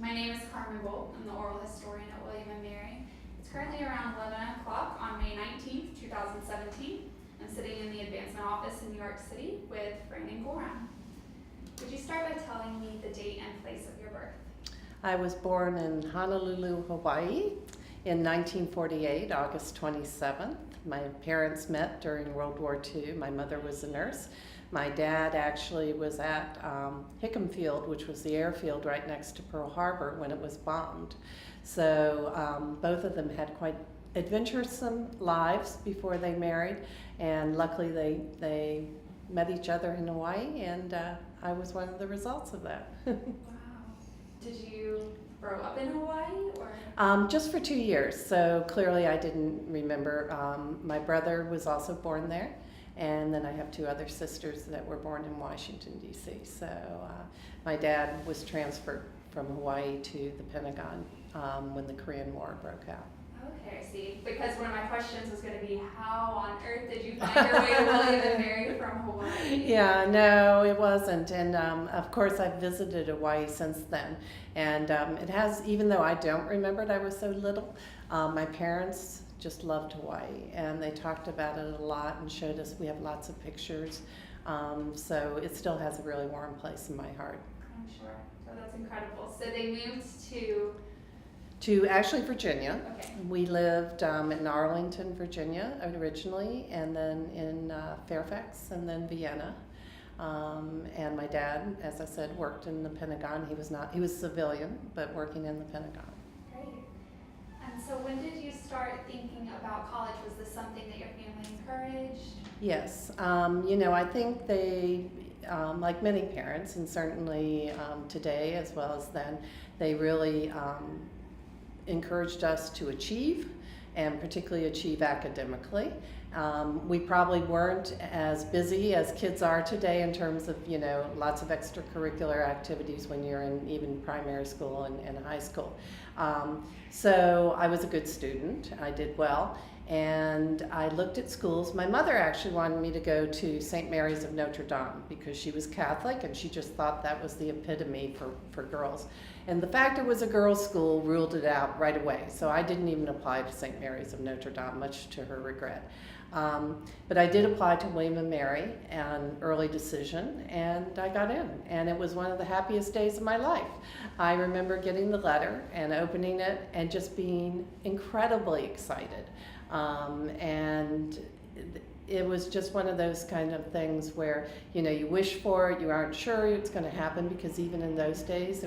My name is Carmen. I'm the oral historian at William & Mary. It's currently around 11 o'clock on May 19th, 2017. I'm sitting in the advancement office in New York City with Fran Engoron. Would you start by telling me the date and place of your birth? I was born in Honolulu, Hawaii in 1948, August 27th. My parents met during World War II. My mother was a nurse. My dad actually was at Hickam Field, which was the airfield right next to Pearl Harbor when it was bombed. So both of them had quite adventuresome lives before they married, and luckily they met each other in Hawaii, and I was one of the results of that. Wow. Did you grow up in Hawaii, or? Just for 2 years, so clearly I didn't remember. My brother was also born there, and then I have two other sisters that were born in Washington, D.C. So my dad was transferred from Hawaii to the Pentagon when the Korean War broke out. Okay, I see. Because one of my questions was going to be, how on earth did you find your way to William & Mary from Hawaii? Yeah, no, it wasn't. And of course, I've visited Hawaii since then. And it has, even though I don't remember it, I was so little, my parents just loved Hawaii. And they talked about it a lot and showed us, we have lots of pictures. So it still has a really warm place in my heart. I'm sure. So that's incredible. So they moved to actually Virginia. Okay. We lived in Arlington, Virginia originally, and then in Fairfax, and then Vienna. And my dad, as I said, worked in the Pentagon. He was civilian, but working in the Pentagon. Great. And so when did you start thinking about college? Was this something that your family encouraged? Yes. I think they, like many parents, and certainly today as well as then, they really encouraged us to achieve, and particularly achieve academically. We probably weren't as busy as kids are today in terms of, lots of extracurricular activities when you're in even primary school and high school. So I was a good student. I did well. And I looked at schools. My mother actually wanted me to go to St. Mary's of Notre Dame because she was Catholic and she just thought that was the epitome for girls. And the fact it was a girls' school ruled it out right away. So I didn't even apply to St. Mary's of Notre Dame, much to her regret. But I did apply to William & Mary, an early decision, and I got in. And it was one of the happiest days of my life. I remember getting the letter and opening it and just being incredibly excited. And it was just one of those kind of things where, you wish for it, you aren't sure it's going to happen, because even in those days,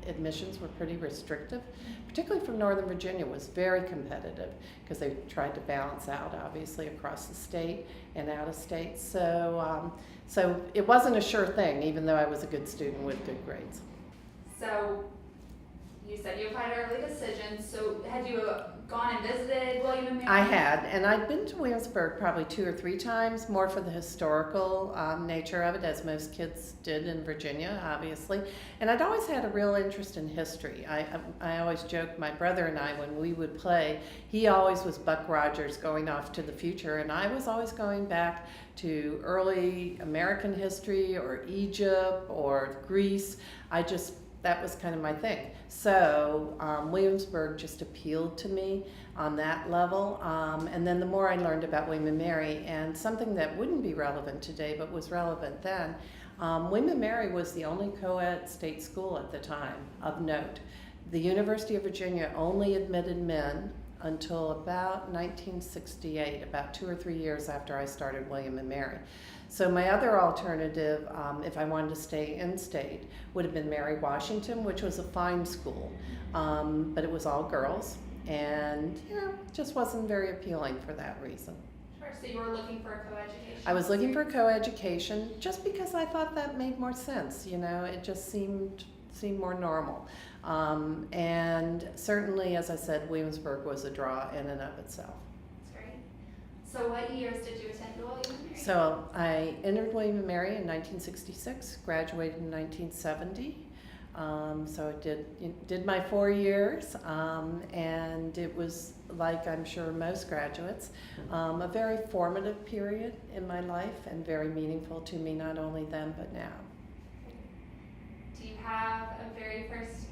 admissions were pretty restrictive, particularly from Northern Virginia. Was very competitive because they tried to balance out, obviously, across the state and out of state. So it wasn't a sure thing, even though I was a good student with good grades. So you said you applied early decision. So had you gone and visited William & Mary? I had, and I'd been to Williamsburg probably 2 or 3 times, more for the historical nature of it, as most kids did in Virginia, obviously. And I'd always had a real interest in history. I always joked, my brother and I, when we would play, he always was Buck Rogers going off to the future, and I was always going back to early American history or Egypt or Greece. That was kind of my thing. So Williamsburg just appealed to me on that level. And then the more I learned about William & Mary, and something that wouldn't be relevant today but was relevant then, William & Mary was the only co-ed state school at the time of note. The University of Virginia only admitted men until about 1968, about 2 or 3 years after I started William & Mary. So my other alternative, if I wanted to stay in-state, would have been Mary Washington, which was a fine school, but it was all girls, and just wasn't very appealing for that reason. Sure. So you were looking for a coeducation? I was looking for coeducation just because I thought that made more sense. It just seemed more normal. And certainly, as I said, Williamsburg was a draw in and of itself. That's great. So what years did you attend William & Mary? So I entered William & Mary in 1966, graduated in 1970. So I did my 4 years, and it was, like I'm sure most graduates, a very formative period in my life and very meaningful to me, not only then but now. Do you have a very first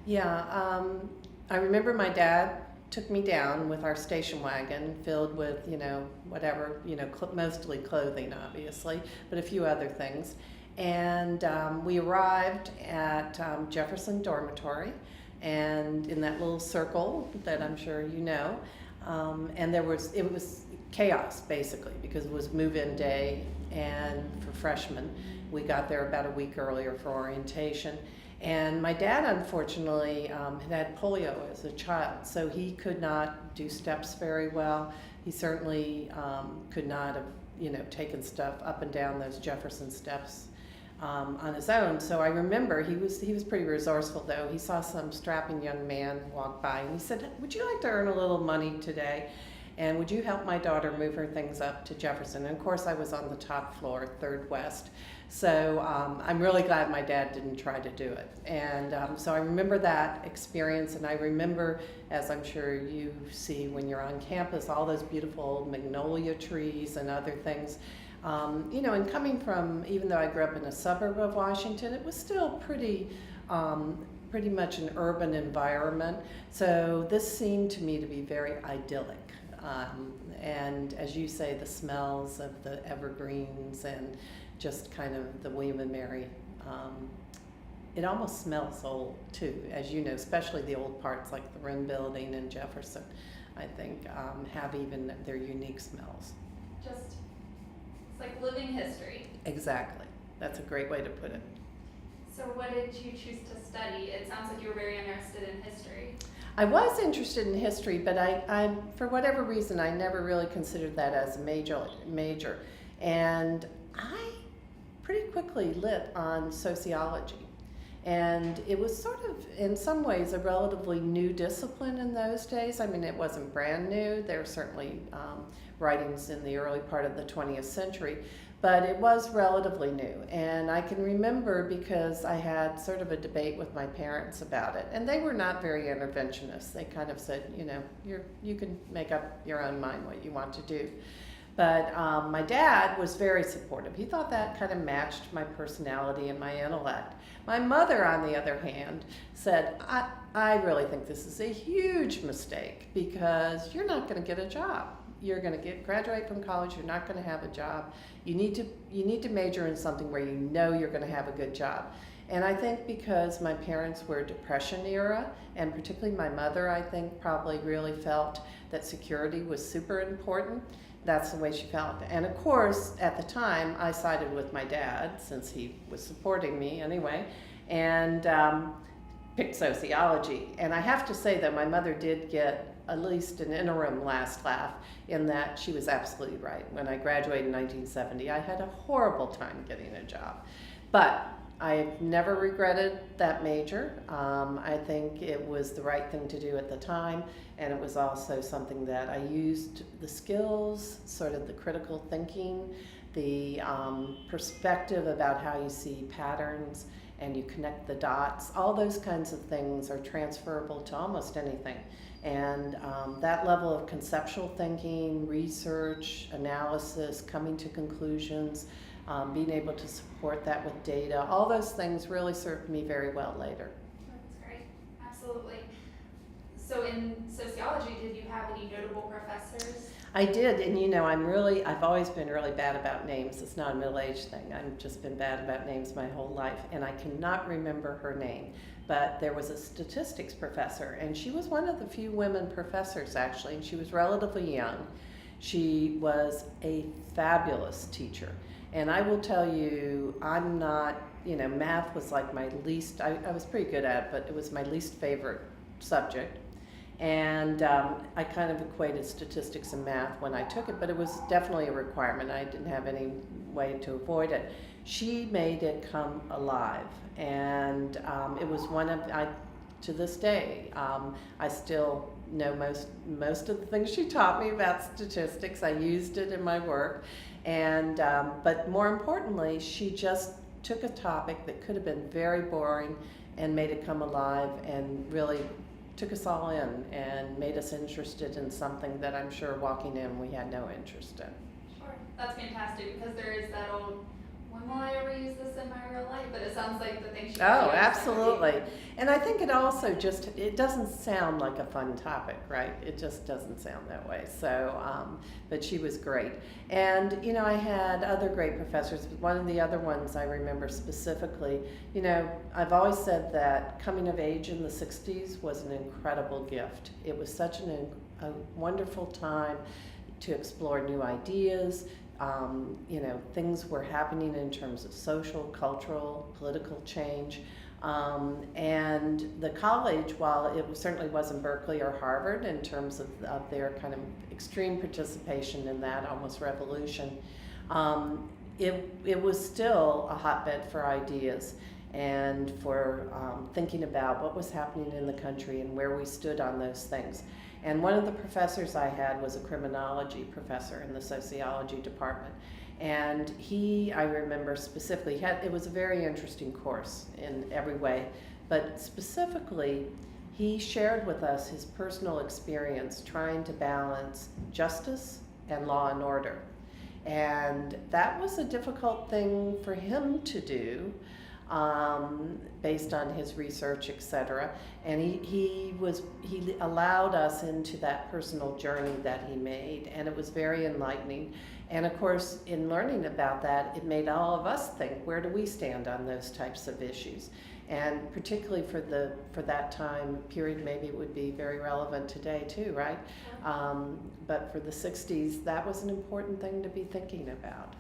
Yeah, I remember my dad took me down with our station wagon filled with, whatever, mostly clothing, obviously, but a few other things. And we arrived at Jefferson Dormitory, and in that little circle that I'm sure you know, and it was chaos basically because it was move-in day, and for freshmen, we got there about a week earlier for orientation. And my dad, unfortunately, had polio as a child, so he could not do steps very well. He certainly could not have, taken stuff up and down those Jefferson steps on his own. So I remember he was pretty resourceful, though. He saw some strapping young man walk by, and he said, "Would you like to earn a little money today? And would you help my daughter move her things up to Jefferson?" And of course, I was on the top floor, 3rd West. So I'm really glad my dad didn't try to do it. And so I remember that experience, and I remember, as I'm sure you see when you're on campus, all those beautiful magnolia trees and other things. And coming from, even though I grew up in a suburb of Washington, it was still pretty much an urban environment. So this seemed to me to be very idyllic. And as you say, the smells of the evergreens and just kind of the William and Mary. It almost smells old too, as you know, especially the old parts like the Wren Building and Jefferson, I think, have even their unique smells. It's like living history. Exactly. That's a great way to put it. So what did you choose to study? It sounds like you were very interested in history. I was interested in history, but I for whatever reason, I never really considered that as a major. And I pretty quickly lit on sociology. And it was sort of, in some ways, a relatively new discipline in those days. I mean, it wasn't brand new. There were certainly writings in the early part of the 20th century, but it was relatively new. And I can remember because I had sort of a debate with my parents about it, and they were not very interventionist. They kind of said, you can make up your own mind what you want to do. But my dad was very supportive. He thought that kind of matched my personality and my intellect. My mother, on the other hand, said, I really think this is a huge mistake because you're not going to get a job. You're going to graduate from college, you're not going to have a job. You need to major in something where you know you're going to have a good job. And I think because my parents were Depression era, and particularly my mother, I think, probably really felt that security was super important. That's the way she felt. And of course, at the time, I sided with my dad, since he was supporting me anyway, and picked sociology. And I have to say that my mother did get at least an interim last laugh in that she was absolutely right. When I graduated in 1970, I had a horrible time getting a job. But I've never regretted that major. I think it was the right thing to do at the time, and it was also something that I used the skills, sort of the critical thinking, the perspective about how you see patterns and you connect the dots. All those kinds of things are transferable to almost anything. And that level of conceptual thinking, research, analysis, coming to conclusions, being able to support that with data, all those things really served me very well later. That's great. Absolutely. So in sociology, did you have any notable professors? I did, and I've always been really bad about names. It's not a middle-aged thing. I've just been bad about names my whole life, and I cannot remember her name. But there was a statistics professor, and she was one of the few women professors, actually, and she was relatively young. She was a fabulous teacher. And I will tell you, I'm not, math was like my least, I was pretty good at it, but it was my least favorite subject. And I kind of equated statistics and math when I took it, but it was definitely a requirement. I didn't have any way to avoid it. She made it come alive, and it was one of, to this day, I still know most of the things she taught me about statistics. I used it in my work, and but more importantly, she just took a topic that could have been very boring and made it come alive, and really took us all in and made us interested in something that I'm sure walking in we had no interest in. Sure, that's fantastic, because there is that old, when will I ever use this in my real life? But as sounds like the thing she Oh, does, absolutely. And I think it also just, it doesn't sound like a fun topic, right? It just doesn't sound that way. So, but she was great. And, you know, I had other great professors. One of the other ones I remember specifically, you know, I've always said that coming of age in the 60s was an incredible gift. It was such a wonderful time to explore new ideas. You know, things were happening in terms of social, cultural, political change. And the college, while it certainly wasn't Berkeley or Harvard in terms of their kind of extreme participation in that almost revolution, it was still a hotbed for ideas and for thinking about what was happening in the country and where we stood on those things. And one of the professors I had was a criminology professor in the sociology department. And I remember specifically, it was a very interesting course in every way, but specifically, he shared with us his personal experience trying to balance justice and law and order. And that was a difficult thing for him to do, based on his research, etc. And he allowed us into that personal journey that he made, and it was very enlightening. And of course, in learning about that, it made all of us think, where do we stand on those types of issues? And particularly for that time period, maybe it would be very relevant today too, right? But for the 60s, that was an important thing to be thinking about.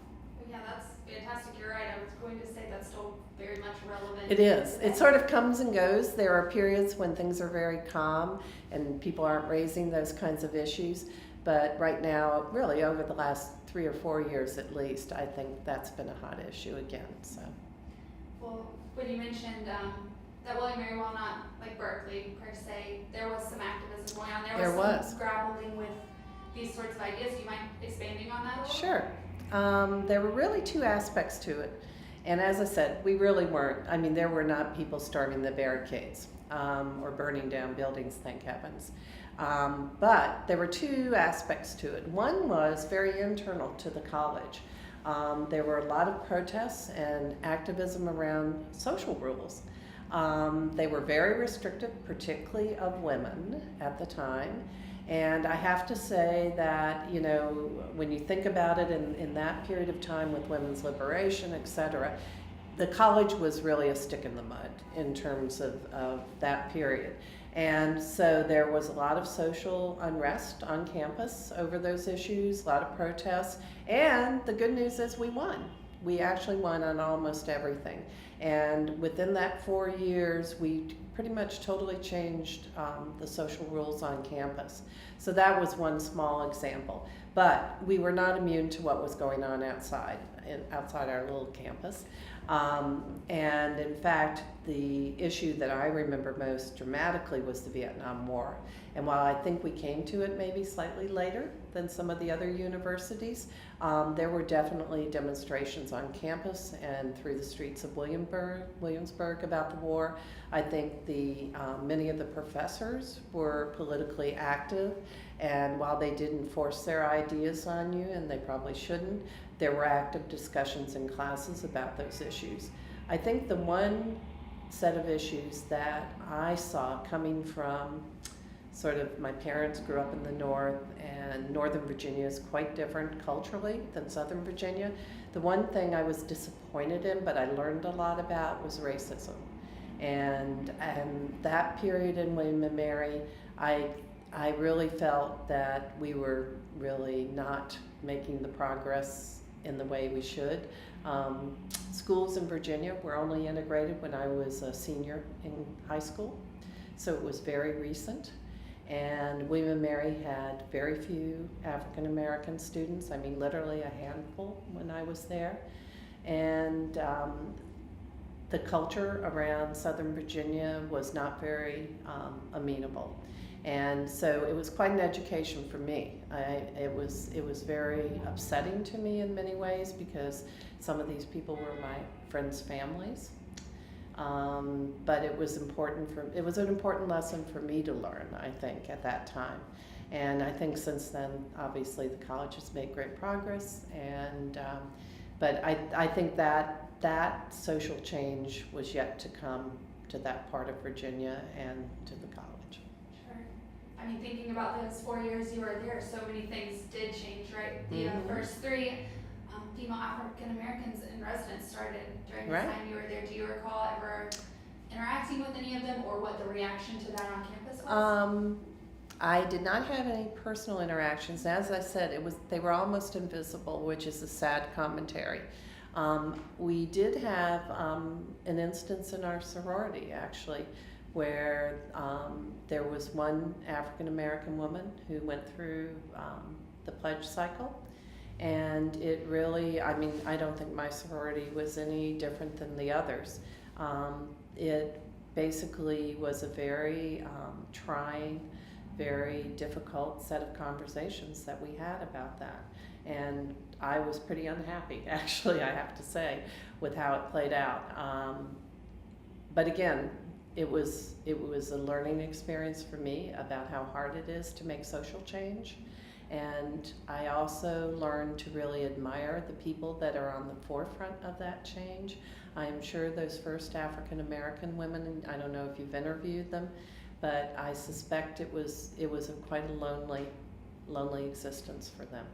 Yeah, that's fantastic. You're right. I was going to say that's still very much relevant. It is. It sort of comes and goes. There are periods when things are very calm and people aren't raising those kinds of issues. But right now, really over the last 3 or 4 years at least, I think that's been a hot issue again. So. Well, when you mentioned that William Mary, while not like Berkeley per se, there was some activism going on. There was some grappling with these sorts of ideas. Do you mind expanding on that a little? Sure. There were really 2 aspects to it. And as I said, we really weren't. I mean, there were not people storming the barricades or burning down buildings, thank heavens. But there were 2 aspects to it. One was very internal to the college. There were a lot of protests and activism around social rules. They were very restrictive, particularly of women at the time. And I have to say that, you know, when you think about it in that period of time with women's liberation, etc., the college was really a stick in the mud in terms of that period. And so there was a lot of social unrest on campus over those issues, a lot of protests, and the good news is we won. We actually won on almost everything. And within that 4 years, we pretty much totally changed the social rules on campus. So that was one small example. But we were not immune to what was going on outside our little campus. And in fact, the issue that I remember most dramatically was the Vietnam War. And while I think we came to it maybe slightly later than some of the other universities, there were definitely demonstrations on campus and through the streets of Williamsburg about the war. I think many of the professors were politically active, and while they didn't force their ideas on you, and they probably shouldn't, there were active discussions in classes about those issues. I think the one set of issues that I saw coming from sort of, my parents grew up in the North, and Northern Virginia is quite different culturally than Southern Virginia. The one thing I was disappointed in, but I learned a lot about, was racism. And that period in William and Mary, I really felt that we were really not making the progress in the way we should. Schools in Virginia were only integrated when I was a senior in high school, so it was very recent. And William and Mary had very few African American students, I mean literally a handful when I was there. And the culture around Southern Virginia was not very amenable. And so it was quite an education for me. It was very upsetting to me in many ways because some of these people were my friends' families. But it was an important lesson for me to learn, I think, at that time. And I think since then, obviously, the college has made great progress. And but I think that that social change was yet to come to that part of Virginia and to the college. Sure. I mean, thinking about those 4 years you were there, so many things did change, right? The first 3 female African Americans in residence started during the Right. time you were there. Do you recall ever interacting with any of them, or what the reaction to that on campus was? I did not have any personal interactions. As I said, they were almost invisible, which is a sad commentary. We did have an instance in our sorority, actually, where there was one African American woman who went through the pledge cycle. And it really, I mean, I don't think my sorority was any different than the others. It basically was a very trying, very difficult set of conversations that we had about that. And I was pretty unhappy, actually, I have to say, with how it played out. But again, it was a learning experience for me about how hard it is to make social change. And I also learned to really admire the people that are on the forefront of that change. I'm sure those first African American women, I don't know if you've interviewed them, but I suspect it was quite a lonely existence for them.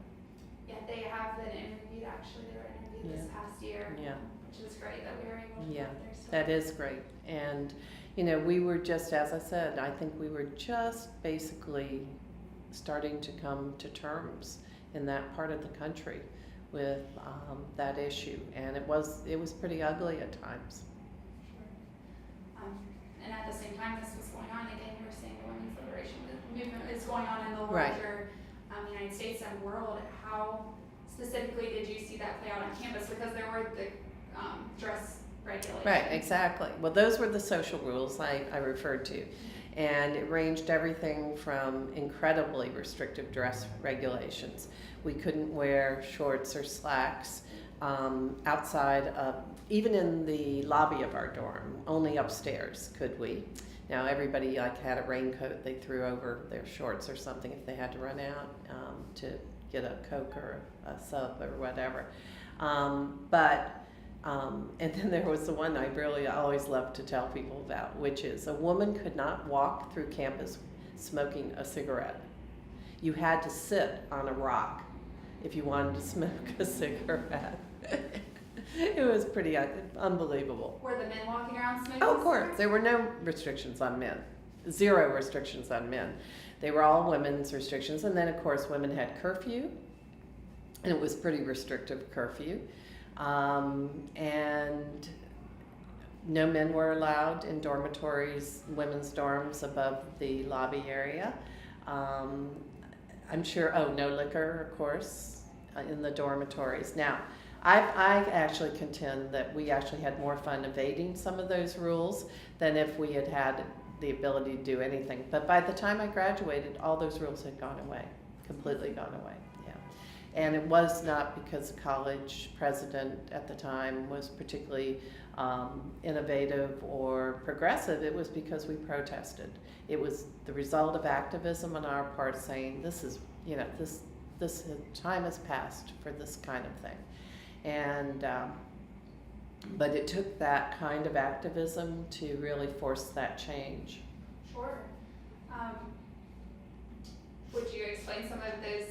Yeah, they have been interviewed, actually. They were interviewed this past year, which is great that we were able to get there. So. That is great. And, you know, we were just, as I said, I think we were just basically starting to come to terms in that part of the country with that issue, and it was pretty ugly at times. Sure. And at the same time this was going on, again, you were saying the women's liberation movement is going on in the larger United States and world. How specifically did you see that play out on campus? Because there were the dress regulations. Right, exactly. Well, those were the social rules I referred to. And it ranged everything from incredibly restrictive dress regulations. We couldn't wear shorts or slacks outside of, even in the lobby of our dorm, only upstairs could we. Now everybody like had a raincoat they threw over their shorts or something if they had to run out to get a Coke or a sub or whatever. And then there was the one I really always love to tell people about, which is a woman could not walk through campus smoking a cigarette. You had to sit on a rock if you wanted to smoke a cigarette. It was pretty unbelievable. Were the men walking around smoking? Oh, of course. There were no restrictions on men. 0 restrictions on men. They were all women's restrictions. And then, of course, women had curfew. And it was pretty restrictive curfew. And no men were allowed in dormitories, women's dorms above the lobby area. I'm sure, no liquor, of course, in the dormitories. Now, I actually contend that we actually had more fun evading some of those rules than if we had had the ability to do anything. But by the time I graduated, all those rules had gone away, completely gone away. And it was not because the college president at the time was particularly innovative or progressive. It was because we protested. It was the result of activism on our part saying, this is, you know, this time has passed for this kind of thing. And, but it took that kind of activism to really force that change. Sure. Would you explain some of those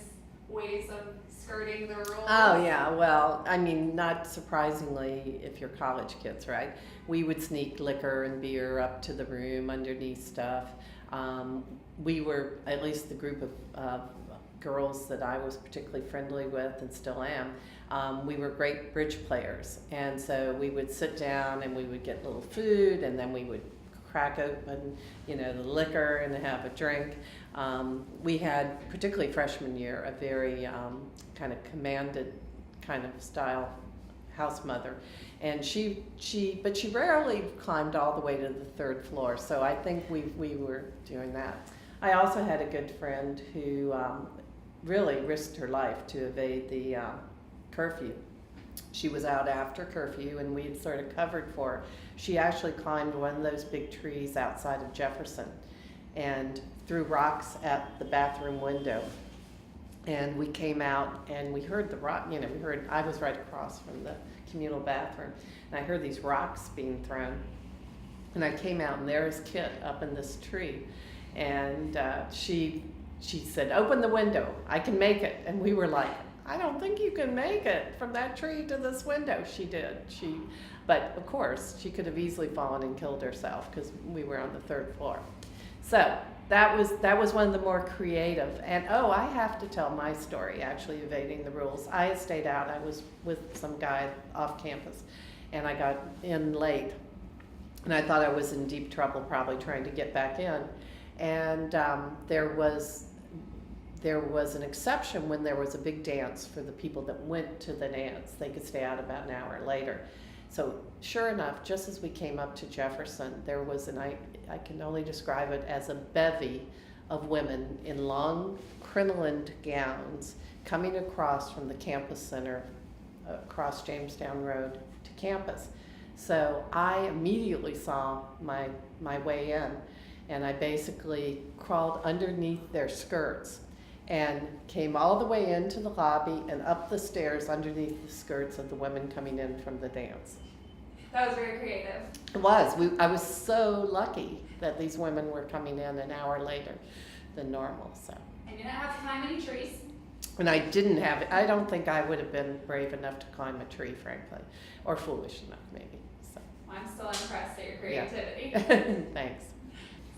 ways of skirting the rules? Oh yeah, well, I mean, not surprisingly, if you're college kids, right? We would sneak liquor and beer up to the room underneath stuff. We were, at least the group of girls that I was particularly friendly with and still am, we were great bridge players. And so we would sit down and we would get a little food and then we would crack open, you know, the liquor and have a drink. We had, particularly freshman year, a very kind of commanded kind of style house mother. And but she rarely climbed all the way to the 3rd floor. So I think we were doing that. I also had a good friend who really risked her life to evade the curfew. She was out after curfew and we had sort of covered for her. She actually climbed one of those big trees outside of Jefferson and threw rocks at the bathroom window And we came out and we heard the rock, we heard, I was right across from the communal bathroom, and I heard these rocks being thrown. And I came out and there's Kit up in this tree. And she said, "Open the window, I can make it." And we were like, "I don't think you can make it from that tree to this window." She did. But of course, she could have easily fallen and killed herself because we were on the 3rd floor. So that was one of the more creative. And I have to tell my story, actually evading the rules. I had stayed out. I was with some guy off campus, and I got in late. And I thought I was in deep trouble, probably trying to get back in. And there was an exception when there was a big dance for the people that went to the dance. They could stay out about an hour later. So sure enough, just as we came up to Jefferson, there was I can only describe it as a bevy of women in long crinolined gowns coming across from the campus center, across Jamestown Road to campus. So I immediately saw my way in, and I basically crawled underneath their skirts and came all the way into the lobby and up the stairs underneath the skirts of the women coming in from the dance. That was very creative. It was. I was so lucky that these women were coming in an hour later than normal. So. And you didn't have to climb any trees. And I didn't have it. I don't think I would have been brave enough to climb a tree, frankly, or foolish enough, maybe. So. Well, I'm still impressed at your creativity. Yeah. Thanks.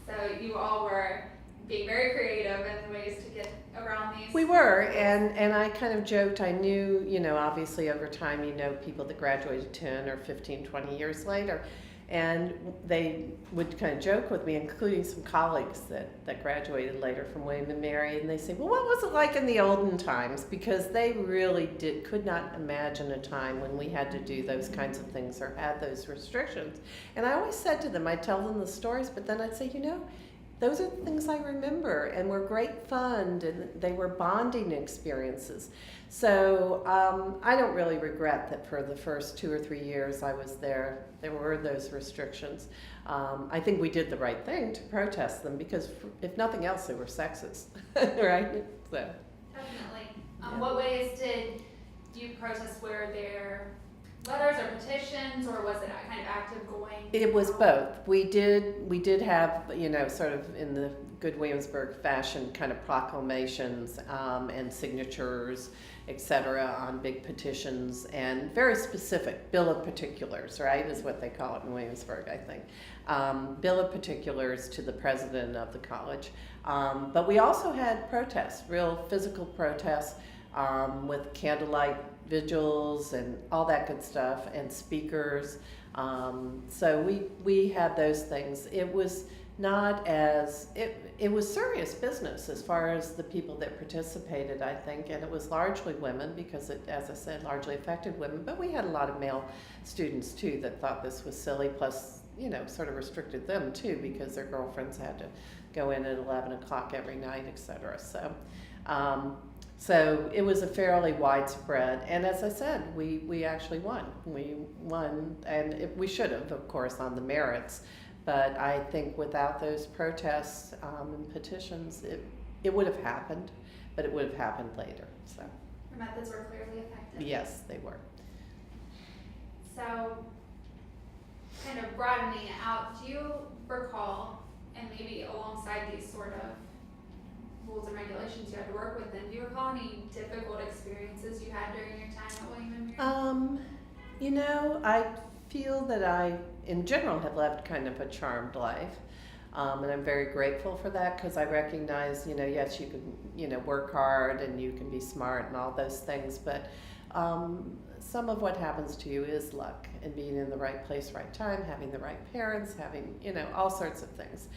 So you all were being very creative in ways to get around these. We were, and I kind of joked. I knew, obviously over time, people that graduated 10 or 15, 20 years later. And they would kind of joke with me, including some colleagues that graduated later from William and Mary, and they say, "Well, what was it like in the olden times?" Because they really could not imagine a time when we had to do those kinds of things or had those restrictions. And I always said to them, I'd tell them the stories, but then I'd say, those are the things I remember, and were great fun, and they were bonding experiences. So I don't really regret that for the first 2 or 3 years I was there, there were those restrictions. I think we did the right thing to protest them because, if nothing else, they were sexist, right? So. Definitely. Yeah. What ways did you protest? Were there letters or petitions, or was it kind of active going? It was both. We did have, sort of in the good Williamsburg fashion, kind of proclamations and signatures, etc., on big petitions, and very specific bill of particulars, right, is what they call it in Williamsburg, I think. Bill of particulars to the president of the college. But we also had protests, real physical protests, with candlelight vigils and all that good stuff, and speakers. So we had those things. It was not as, it was serious business as far as the people that participated, I think, and it was largely women because it, as I said, largely affected women, but we had a lot of male students too that thought this was silly, plus, sort of restricted them too because their girlfriends had to go in at 11 o'clock every night, etc. So it was a fairly widespread, and as I said, we actually won. We won, and we should have, of course, on the merits. But I think without those protests and petitions, it would have happened, but it would have happened later. So. Your methods were clearly effective. Yes, they were. So, kind of broadening it out, do you recall, and maybe alongside these sort of rules and regulations you had to work with, them, do you recall any difficult experiences you had during your time at William and Mary? I feel that I, in general, have led kind of a charmed life. And I'm very grateful for that because I recognize, yes, you can, work hard and you can be smart and all those things, but some of what happens to you is luck and being in the right place, right time, having the right parents, having, all sorts of things.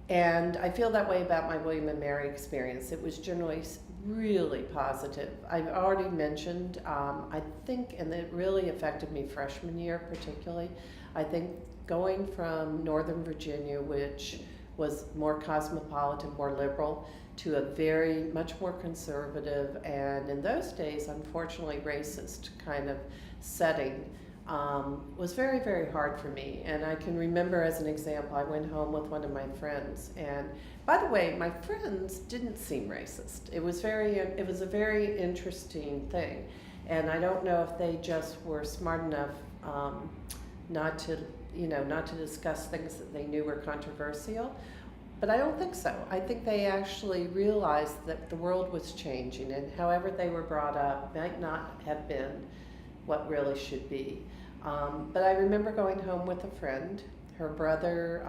And I feel that way about my William and Mary experience. It was generally really positive. I've already mentioned, I think, and it really affected me freshman year particularly, I think going from Northern Virginia, which was more cosmopolitan, more liberal, to a very much more conservative and in those days, unfortunately, racist kind of setting. was very, very hard for me. And I can remember, as an example, I went home with one of my friends, and by the way, my friends didn't seem racist. It was a very interesting thing, and I don't know if they just were smart enough not to discuss things that they knew were controversial. But I don't think so. I think they actually realized that the world was changing, and however they were brought up might not have been what really should be. But I remember going home with a friend. Her brother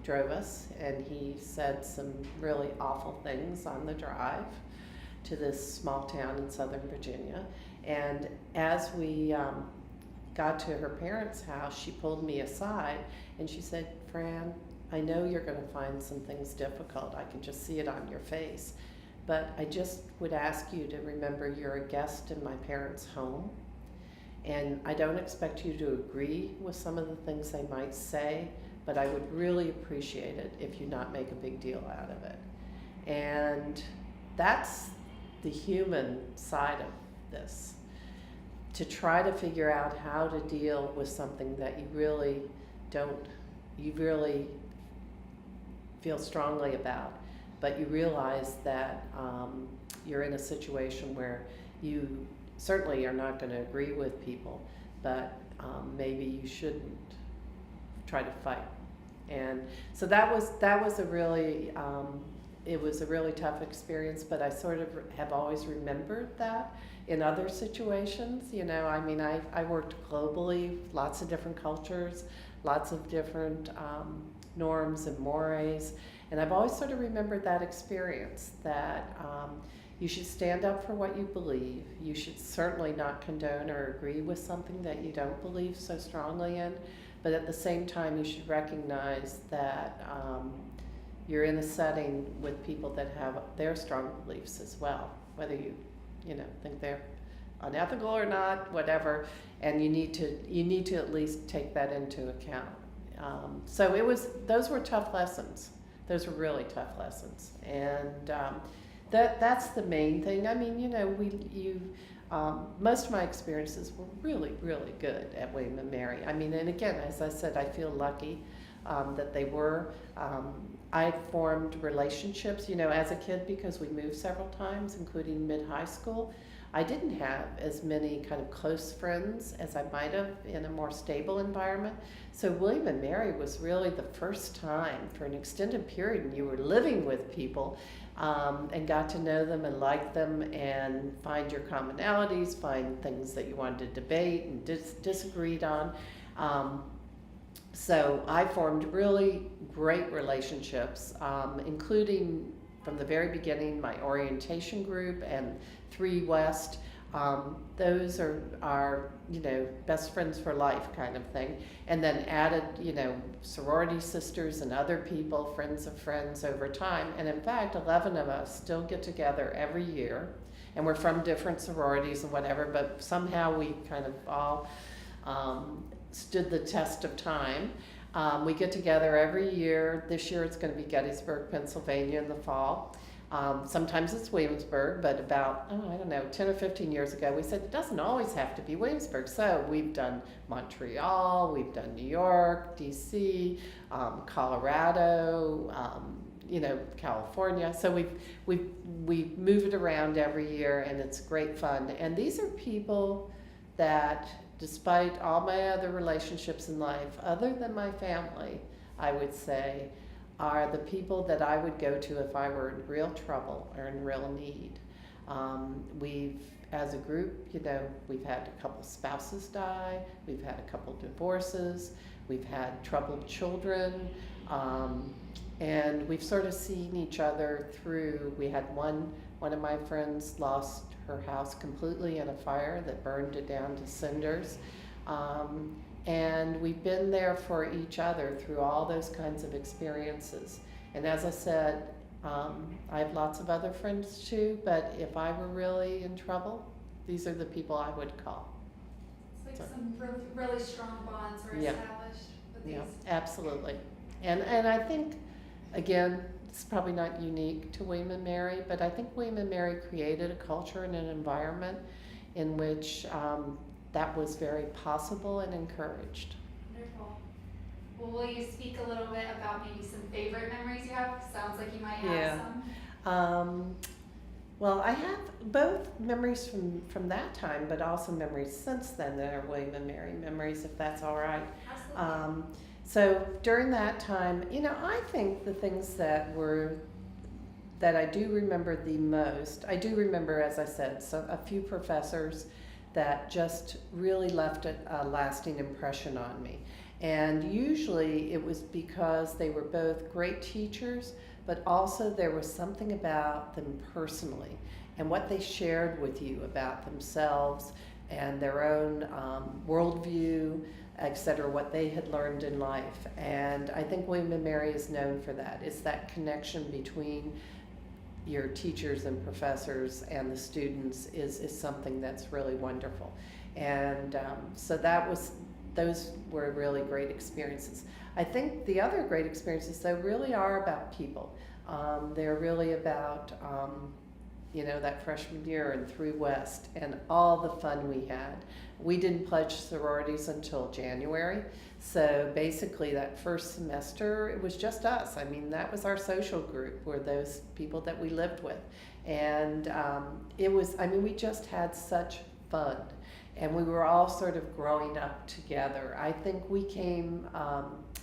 drove us, and he said some really awful things on the drive to this small town in Southern Virginia. And as we got to her parents' house, she pulled me aside and she said, "Fran, I know you're going to find some things difficult. I can just see it on your face. But I just would ask you to remember you're a guest in my parents' home. And I don't expect you to agree with some of the things they might say, but I would really appreciate it if you not make a big deal out of it." And that's the human side of this. To try to figure out how to deal with something that you really feel strongly about, but you realize that you're in a situation where you certainly are not going to agree with people, but maybe you shouldn't try to fight. And so that was a really it was a really tough experience, but I sort of have always remembered that in other situations. I mean, I worked globally, lots of different cultures, lots of different norms and mores, and I've always sort of remembered that experience, that you should stand up for what you believe. You should certainly not condone or agree with something that you don't believe so strongly in, but at the same time you should recognize that you're in a setting with people that have their strong beliefs as well, whether you think they're unethical or not, whatever, and you need to at least take that into account. So those were tough lessons. Those were really tough lessons, and that's the main thing. I mean, most of my experiences were really, really good at William and Mary. I mean, and again, as I said, I feel lucky that they were. I formed relationships, as a kid, because we moved several times, including mid-high school. I didn't have as many kind of close friends as I might have in a more stable environment. So William and Mary was really the first time for an extended period when you were living with people and got to know them and like them and find your commonalities, find things that you wanted to debate and disagreed on. So I formed really great relationships, including from the very beginning my orientation group and 3 West. Those are best friends for life kind of thing. And then added, sorority sisters and other people, friends of friends over time. And in fact, 11 of us still get together every year. And we're from different sororities and whatever, but somehow we kind of all stood the test of time. We get together every year. This year it's going to be Gettysburg, Pennsylvania in the fall. Sometimes it's Williamsburg, but about, 10 or 15 years ago, we said it doesn't always have to be Williamsburg. So we've done Montreal, we've done New York, DC, Colorado, California. So we move it around every year, and it's great fun. And these are people that, despite all my other relationships in life, other than my family, I would say, are the people that I would go to if I were in real trouble or in real need. As a group, we've had a couple spouses die, we've had a couple divorces, we've had troubled children, and we've sort of seen each other through. We had one of my friends lost her house completely in a fire that burned it down to cinders. And we've been there for each other through all those kinds of experiences. And as I said, I have lots of other friends too, but if I were really in trouble, these are the people I would call. It's like some really strong bonds were established with these. Yeah, absolutely. And I think, again, it's probably not unique to William and Mary, but I think William and Mary created a culture and an environment in which that was very possible and encouraged. Wonderful. Well, will you speak a little bit about maybe some favorite memories you have? Sounds like you might have Yeah. some. Well, I have both memories from that time, but also memories since then that are William and Mary memories, if that's all right. Absolutely. So during that time, I think the things that I do remember the most, I do remember, as I said, a few professors that just really left a lasting impression on me. And usually it was because they were both great teachers, but also there was something about them personally and what they shared with you about themselves and their own worldview, etc., what they had learned in life. And I think William and Mary is known for that. It's that connection between your teachers and professors and the students is something that's really wonderful. And so those were really great experiences. I think the other great experiences, though, really are about people. They're really about, that freshman year and through West and all the fun we had. We didn't pledge sororities until January. So basically that first semester, it was just us. I mean, that was our social group, were those people that we lived with. And we just had such fun. And we were all sort of growing up together. I think we came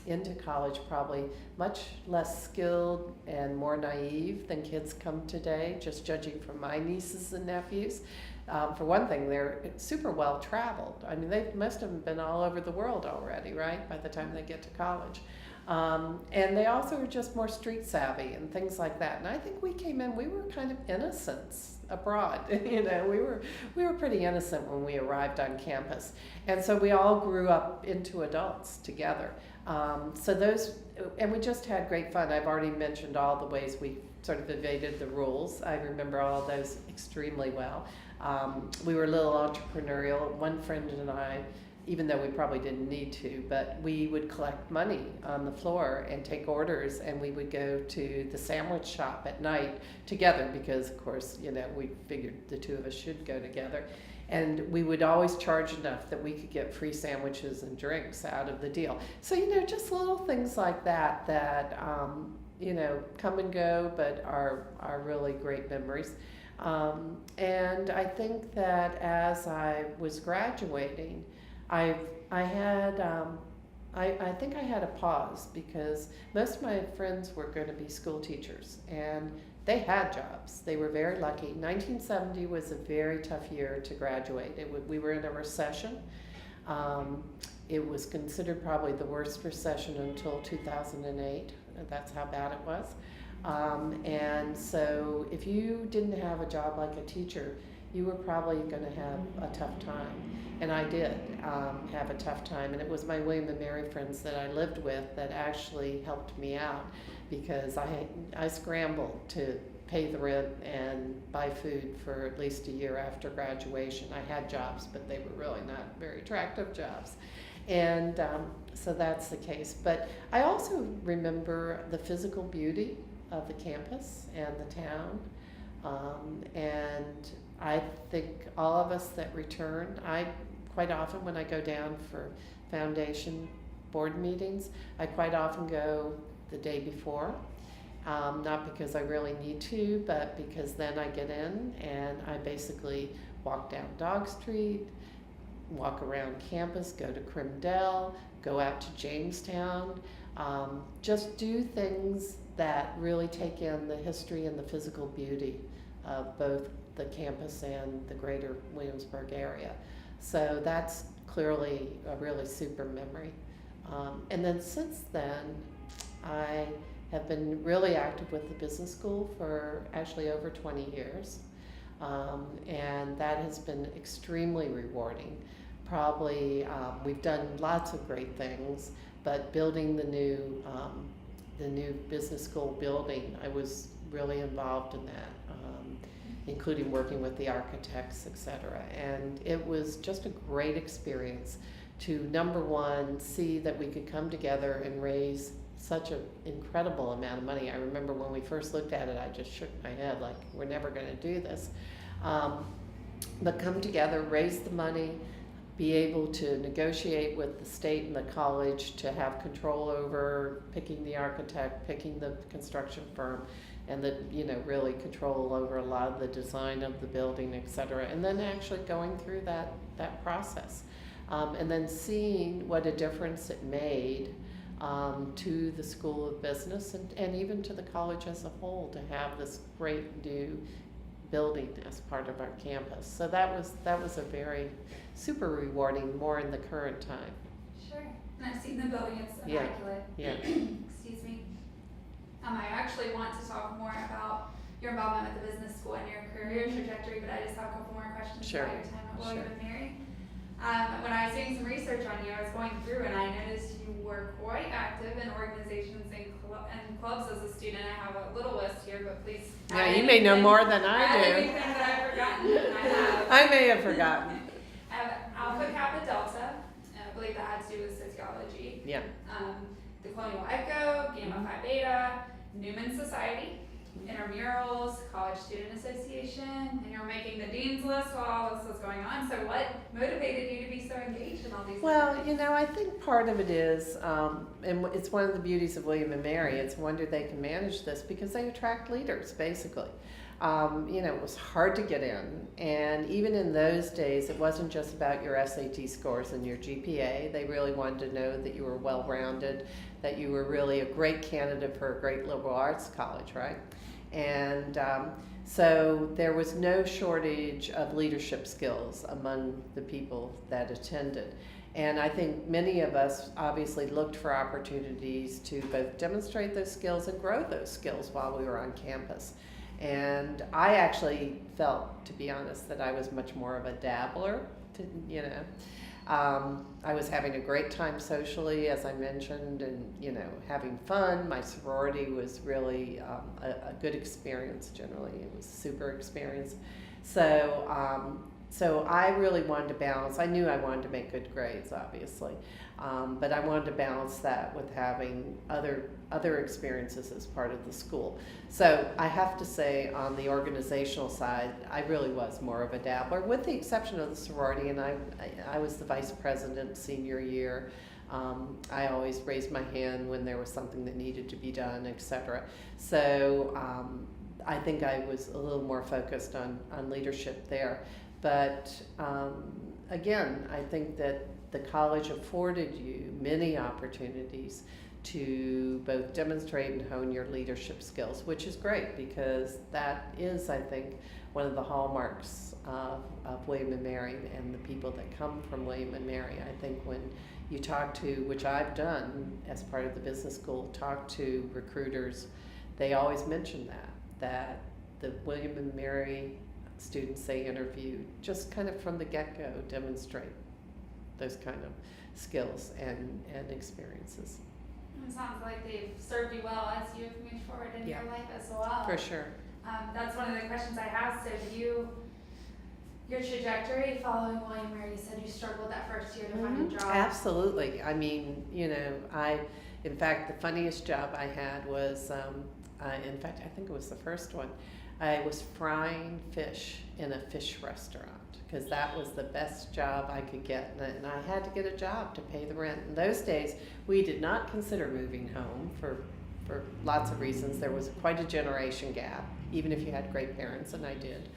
into college probably much less skilled and more naive than kids come today, just judging from my nieces and nephews. For one thing, they're super well traveled. I mean, most of them have been all over the world already, right, by the time they get to college. And they also are just more street savvy and things like that. And I think we came in, we were kind of innocents abroad. We were pretty innocent when we arrived on campus. And so we all grew up into adults together. And we just had great fun. I've already mentioned all the ways we sort of evaded the rules. I remember all of those extremely well. We were a little entrepreneurial. One friend and I, even though we probably didn't need to, but we would collect money on the floor and take orders, and we would go to the sandwich shop at night together because, of course, we figured the two of us should go together. And we would always charge enough that we could get free sandwiches and drinks out of the deal. So, just little things like that come and go, but are really great memories. And I think that as I was graduating, I think I had a pause because most of my friends were going to be school teachers and they had jobs. They were very lucky. 1970 was a very tough year to graduate. We were in a recession. It was considered probably the worst recession until 2008. That's how bad it was. And so if you didn't have a job like a teacher, you were probably going to have a tough time. And I did have a tough time. And it was my William and Mary friends that I lived with that actually helped me out because I scrambled to pay the rent and buy food for at least a year after graduation. I had jobs, but they were really not very attractive jobs. And so that's the case. But I also remember the physical beauty of the campus and the town. And I think all of us that return, quite often when I go down for foundation board meetings, I quite often go the day before. Not because I really need to, but because then I get in and I basically walk down Dog Street, walk around campus, go to Crimdell, go out to Jamestown, just do things that really take in the history and the physical beauty of both the campus and the greater Williamsburg area. So that's clearly a really super memory. And then since then, I have been really active with the business school for actually over 20 years. And that has been extremely rewarding. Probably, we've done lots of great things, but building the new business school building, I was really involved in that, including working with the architects, etc. And it was just a great experience to, number one, see that we could come together and raise such an incredible amount of money. I remember when we first looked at it, I just shook my head like, we're never going to do this. But come together, raise the money, be able to negotiate with the state and the college to have control over picking the architect, picking the construction firm, and really control over a lot of the design of the building, et cetera, and then actually going through that process. And then seeing what a difference it made to the School of Business and even to the college as a whole to have this great new building as part of our campus. So that was a very super rewarding, more in the current time. Sure. And I've seen the building, it's immaculate. Yeah. Excuse me. I actually want to talk more about your involvement with the business school and your career trajectory, but I just have a couple more questions Sure. about your time at William Sure. and Mary. When I was doing some research on you, I was going through and I noticed you were quite active in organizations and clubs as a student. I have a little list here, but please. Yeah, you may know more than I do. Anything that I've forgotten, and I have. I may have forgotten. I have Alpha Kappa Delta, and I believe that had to do with sociology. Yeah. The Colonial Echo, Gamma Phi Beta, Newman Society, intramurals, College Student Association, and you're making the dean's list while all this was going on. So what motivated you to be so engaged in all these Well, things? I think part of it is, and it's one of the beauties of William and Mary, it's a wonder they can manage this because they attract leaders, basically. It was hard to get in, and even in those days, it wasn't just about your SAT scores and your GPA. They really wanted to know that you were well-rounded, that you were really a great candidate for a great liberal arts college, right? And so there was no shortage of leadership skills among the people that attended. And I think many of us obviously looked for opportunities to both demonstrate those skills and grow those skills while we were on campus. And I actually felt, to be honest, that I was much more of a dabbler, I was having a great time socially, as I mentioned, and, having fun. My sorority was really a good experience generally. It was a super experience. So I really wanted to balance. I knew I wanted to make good grades, obviously, but I wanted to balance that with having other experiences as part of the school. So I have to say, on the organizational side, I really was more of a dabbler, with the exception of the sorority, and I was the vice president senior year. I always raised my hand when there was something that needed to be done, etc. So I think I was a little more focused on leadership there. But again, I think that the college afforded you many opportunities to both demonstrate and hone your leadership skills, which is great because that is, I think, one of the hallmarks of William and Mary and the people that come from William and Mary. I think when you talk to, which I've done as part of the business school, talk to recruiters, they always mention that the William and Mary students they interviewed just kind of from the get-go demonstrate those kind of skills and experiences. It sounds like they've served you well as you've moved forward in Yeah. your life as well. For sure. That's one of the questions I have. So your trajectory following William and Mary, you said you struggled that first year to find a job. Absolutely. I mean, in fact, the funniest job I had was, in fact, I think it was the first one. I was frying fish in a fish restaurant because that was the best job I could get, and I had to get a job to pay the rent. In those days, we did not consider moving home for lots of reasons. There was quite a generation gap, even if you had great parents, and I did.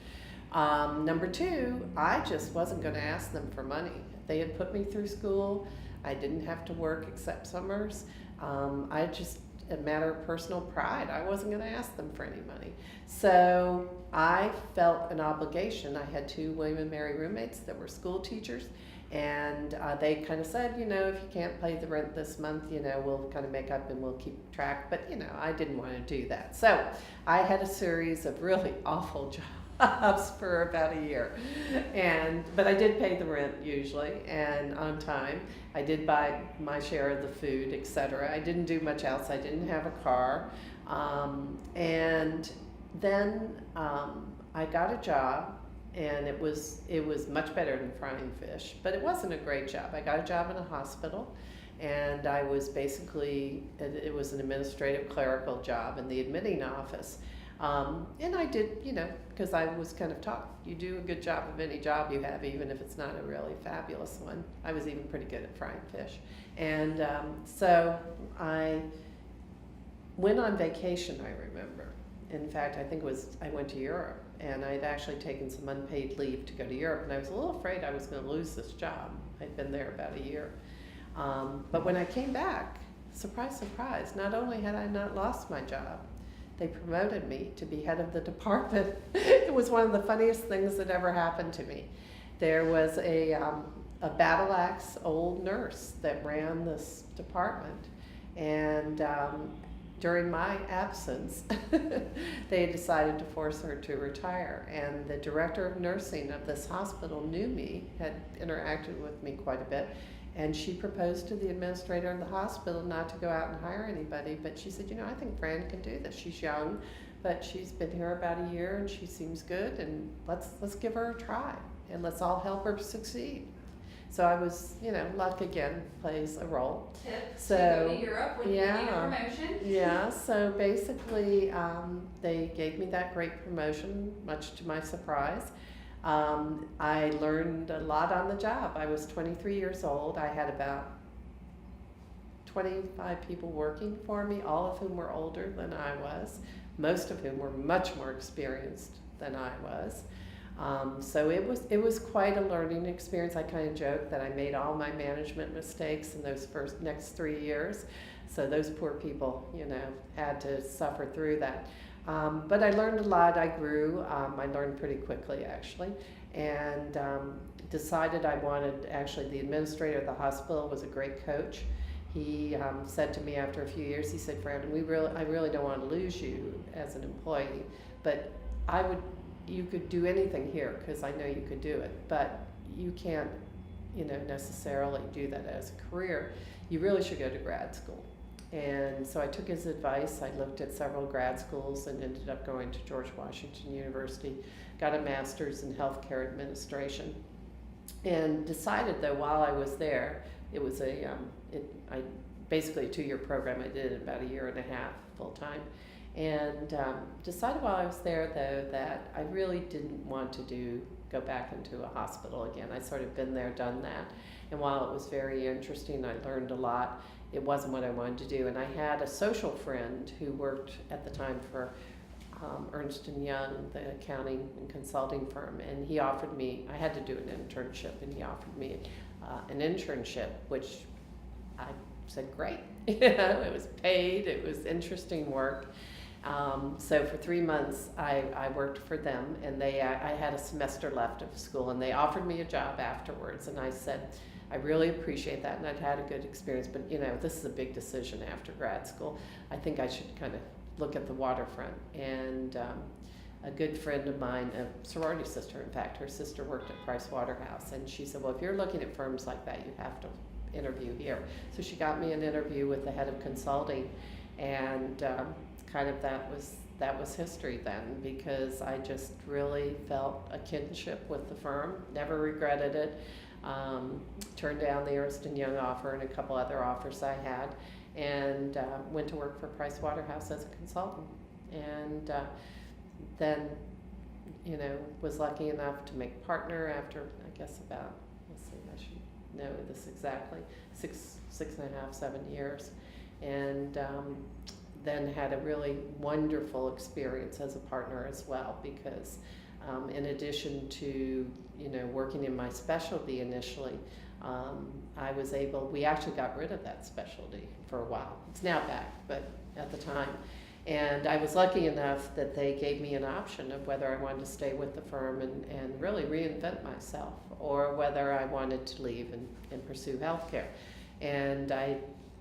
Number two, I just wasn't going to ask them for money. They had put me through school. I didn't have to work except summers. I just, a matter of personal pride, I wasn't going to ask them for any money. So I felt an obligation. I had 2 William and Mary roommates that were school teachers, and they kind of said, if you can't pay the rent this month, we'll kind of make up and we'll keep track. But, I didn't want to do that. So I had a series of really awful jobs for about a year, but I did pay the rent usually and on time. I did buy my share of the food, etc. I didn't do much else. I didn't have a car, and then I got a job, and it was much better than frying fish, but it wasn't a great job. I got a job in a hospital, and I was basically, it was an administrative clerical job in the admitting office. And I did, because I was kind of taught, you do a good job of any job you have, even if it's not a really fabulous one. I was even pretty good at frying fish. And so I went on vacation, I remember. In fact, I went to Europe, and I'd actually taken some unpaid leave to go to Europe, and I was a little afraid I was going to lose this job. I'd been there about a year. But when I came back, surprise, surprise, not only had I not lost my job, they promoted me to be head of the department. It was one of the funniest things that ever happened to me. There was a battle axe old nurse that ran this department, and during my absence, they decided to force her to retire. And the director of nursing of this hospital knew me, had interacted with me quite a bit, and she proposed to the administrator of the hospital not to go out and hire anybody, but she said, I think Fran can do this. She's young, but she's been here about a year and she seems good, and let's give her a try, and let's all help her succeed. So I was, luck again plays a role. Tips So, to go to Europe when you need a promotion. Yeah, so basically they gave me that great promotion, much to my surprise. I learned a lot on the job. I was 23 years old. I had about 25 people working for me, all of whom were older than I was, most of whom were much more experienced than I was. So it was quite a learning experience. I kind of joke that I made all my management mistakes in those next 3 years. So those poor people, had to suffer through that. But I learned a lot. I grew. I learned pretty quickly, actually, and decided I wanted. Actually, the administrator of the hospital was a great coach. He said to me after a few years, he said, "Fran, I really don't want to lose you as an employee, but you could do anything here because I know you could do it, but you can't, necessarily do that as a career. You really should go to grad school." And so I took his advice. I looked at several grad schools and ended up going to George Washington University, got a master's in healthcare administration, and decided that while I was there, it was basically a 2-year program. I did it in about a year and a half full time. And decided while I was there, though, that I really didn't want to go back into a hospital again. I'd sort of been there, done that. And while it was very interesting, I learned a lot, it wasn't what I wanted to do. And I had a social friend who worked at the time for Ernst & Young, the accounting and consulting firm, and he offered me, I had to do an internship, and he offered me an internship, which I said, great. It was paid, it was interesting work. So for 3 months, I worked for them, and I had a semester left of school, and they offered me a job afterwards, and I said, I really appreciate that, and I'd had a good experience, but this is a big decision after grad school. I think I should kind of look at the waterfront. And a good friend of mine, a sorority sister, in fact, her sister worked at Price Waterhouse, and she said, well, if you're looking at firms like that, you have to interview here. So she got me an interview with the head of consulting, and kind of that was history then, because I just really felt a kinship with the firm, never regretted it. Turned down the Ernst & Young offer and a couple other offers I had, and went to work for Price Waterhouse as a consultant, and then was lucky enough to make partner after, I guess, about, I should know this exactly, six and a half, 7 years, and then had a really wonderful experience as a partner as well, because in addition to working in my specialty initially, we actually got rid of that specialty for a while. It's now back, but at the time. And I was lucky enough that they gave me an option of whether I wanted to stay with the firm and really reinvent myself, or whether I wanted to leave and pursue healthcare. And I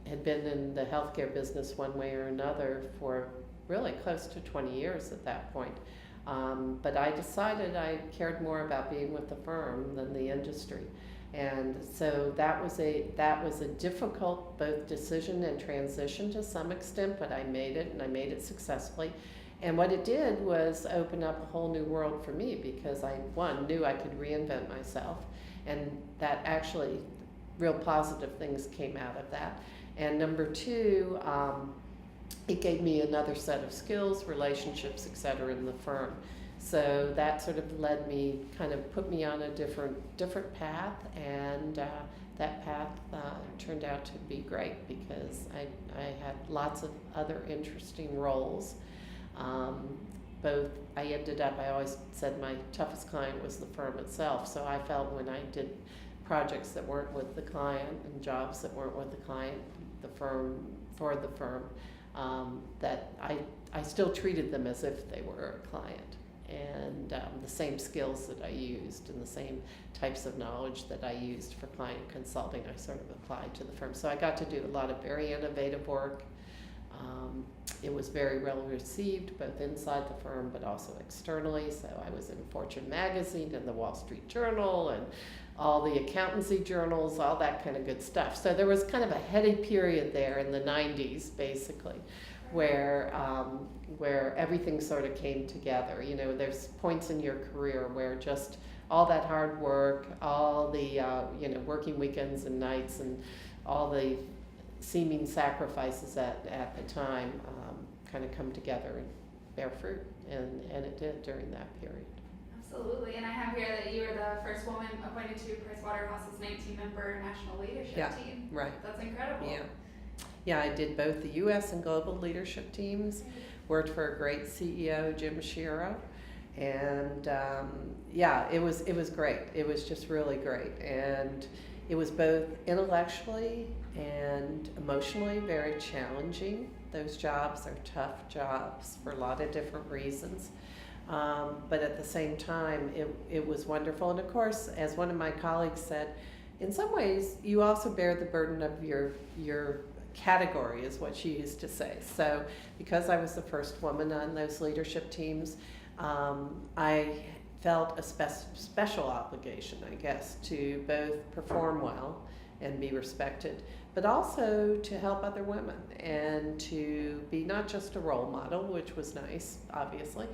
had been in the healthcare business one way or another for really close to 20 years at that point. But I decided I cared more about being with the firm than the industry. And so that was a difficult both decision and transition to some extent, but I made it, and I made it successfully. And what it did was open up a whole new world for me, because I, one, knew I could reinvent myself, and that actually real positive things came out of that. And number two, it gave me another set of skills, relationships, et cetera, in the firm. So that sort of led me, kind of put me on a different path, and that path turned out to be great because I had lots of other interesting roles. I always said my toughest client was the firm itself, so I felt when I did projects that weren't with the client and jobs that weren't with the client, for the firm, that I still treated them as if they were a client. And the same skills that I used and the same types of knowledge that I used for client consulting, I sort of applied to the firm. So I got to do a lot of very innovative work. It was very well received, both inside the firm but also externally. So I was in Fortune magazine and the Wall Street Journal and all the accountancy journals, all that kind of good stuff. So there was kind of a heady period there in the 90s, basically, where everything sort of came together. You know, there's points in your career where just all that hard work, all the working weekends and nights, and all the seeming sacrifices at the time kind of come together and bear fruit, and it did during that period. Absolutely, and I have here that you were the first woman appointed to PricewaterhouseCoopers's 19-member national leadership team. Right. That's incredible. Yeah, I did both the U.S. and global leadership teams. Worked for a great CEO, Jim Shiro, and it was great. It was just really great, and it was both intellectually and emotionally very challenging. Those jobs are tough jobs for a lot of different reasons. But at the same time, it was wonderful. And of course, as one of my colleagues said, in some ways, you also bear the burden of your category, is what she used to say. So because I was the first woman on those leadership teams, I felt a special obligation, I guess, to both perform well and be respected, but also to help other women and to be not just a role model, which was nice, obviously,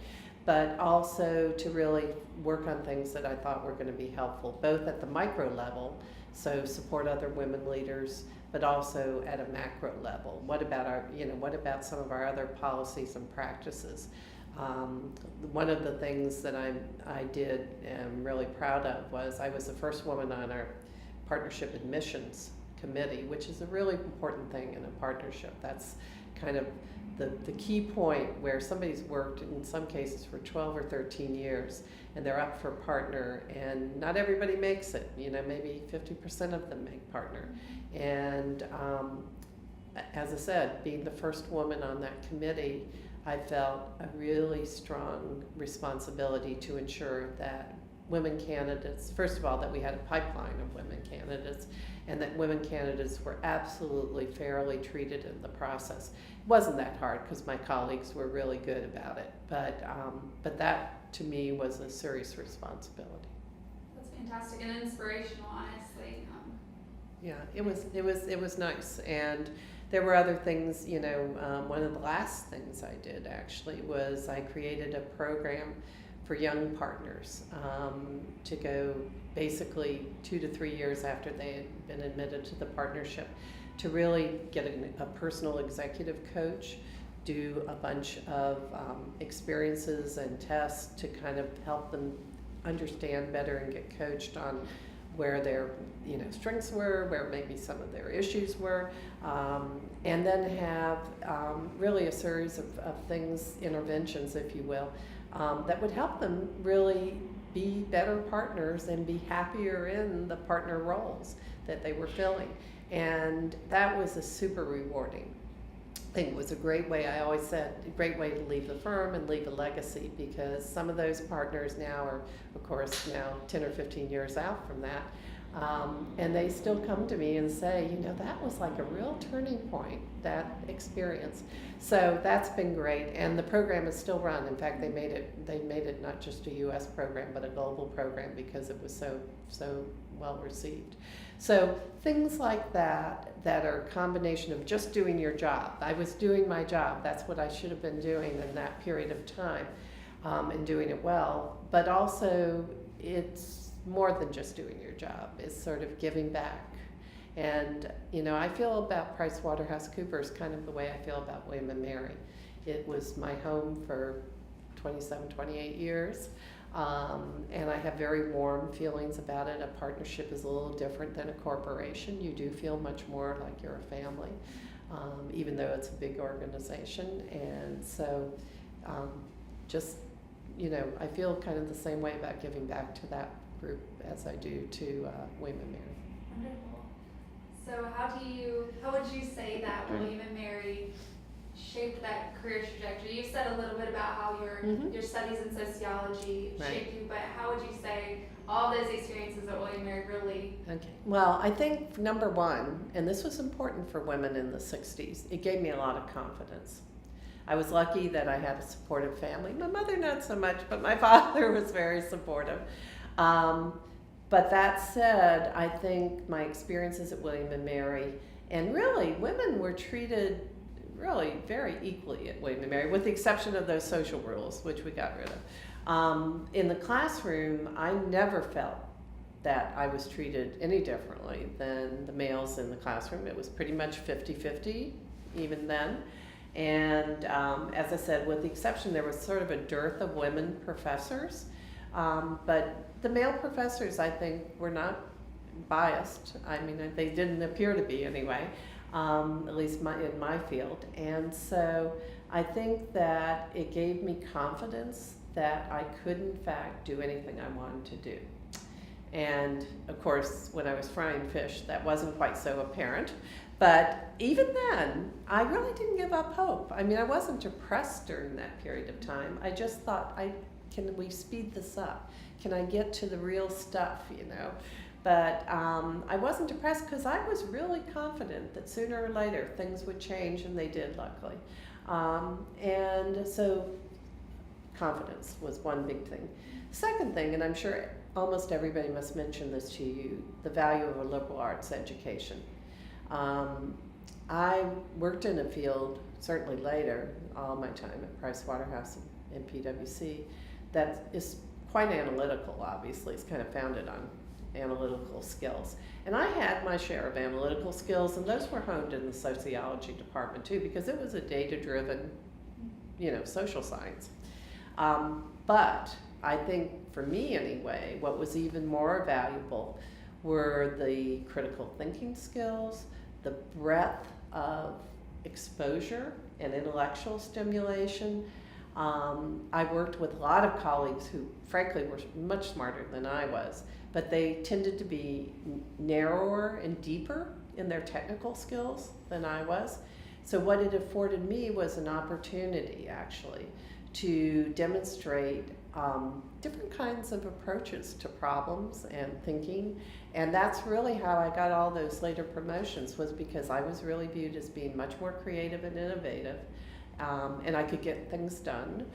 but also to really work on things that I thought were going to be helpful, both at the micro level, so support other women leaders, but also at a macro level. What about some of our other policies and practices? One of the things that I did and I'm really proud of was I was the first woman on our partnership admissions committee, which is a really important thing in a partnership. That's kind of the key point where somebody's worked in some cases for 12 or 13 years and they're up for partner, and not everybody makes it. Maybe 50% of them make partner. And as I said, being the first woman on that committee, I felt a really strong responsibility to ensure that women candidates, first of all, that we had a pipeline of women candidates, and that women candidates were absolutely fairly treated in the process. It wasn't that hard because my colleagues were really good about it, but that to me was a serious responsibility. That's fantastic and inspirational, honestly. Yeah, it was nice, and there were other things. One of the last things I did actually was I created a program for young partners to go basically 2 to 3 years after they had been admitted to the partnership, to really get a personal executive coach, do a bunch of experiences and tests to kind of help them understand better and get coached on where their strengths were, where maybe some of their issues were, and then have really a series of things, interventions, if you will, that would help them really be better partners and be happier in the partner roles that they were filling. And that was a super rewarding thing. It was a great way, I always said, a great way to leave the firm and leave a legacy, because some of those partners now are, of course, now 10 or 15 years out from that. And they still come to me and say, that was like a real turning point, that experience. So that's been great, and the program is still run. In fact, they made it not just a U.S. program, but a global program, because it was so well received. So things like that are a combination of just doing your job. I was doing my job. That's what I should have been doing in that period of time, and doing it well. But also, it's more than just doing your job. It's sort of giving back And, you know, I feel about PricewaterhouseCoopers kind of the way I feel about William and Mary. It was my home for 27, 28 years. And I have very warm feelings about it. A partnership is a little different than a corporation. You do feel much more like you're a family, even though it's a big organization. And so just, you know, I feel kind of the same way about giving back to that group as I do to William and Mary. Wonderful. So how would you say that William and Mary shaped that career trajectory? You said a little bit about how your studies in sociology shaped you, but how would you say all those experiences at William and Mary really? Okay. Well, I think number one, and this was important for women in the 60s, it gave me a lot of confidence. I was lucky that I had a supportive family. My mother not so much, but my father was very supportive. But that said, I think my experiences at William and Mary, and really women were treated really very equally at William and Mary, with the exception of those social rules, which we got rid of. In the classroom, I never felt that I was treated any differently than the males in the classroom. It was pretty much 50-50 even then. And as I said, with the exception, there was sort of a dearth of women professors. But the male professors, I think, were not biased. I mean, they didn't appear to be anyway. At least in my field. And so I think that it gave me confidence that I could in fact do anything I wanted to do. And of course, when I was frying fish, that wasn't quite so apparent. But even then, I really didn't give up hope. I mean, I wasn't depressed during that period of time. I just thought, can we speed this up? Can I get to the real stuff, you know? But I wasn't depressed because I was really confident that sooner or later things would change, and they did, luckily. And so confidence was one big thing. Second thing, and I'm sure almost everybody must mention this to you, the value of a liberal arts education. I worked in a field, certainly later, all my time at Pricewaterhouse and PwC, that is quite analytical, obviously. It's kind of founded on analytical skills. And I had my share of analytical skills, and those were honed in the sociology department too, because it was a data-driven, you know, social science. But I think for me anyway, what was even more valuable were the critical thinking skills, the breadth of exposure and intellectual stimulation. I worked with a lot of colleagues who frankly were much smarter than I was, but they tended to be narrower and deeper in their technical skills than I was. So what it afforded me was an opportunity actually to demonstrate different kinds of approaches to problems and thinking. And that's really how I got all those later promotions, was because I was really viewed as being much more creative and innovative, and I could get things done.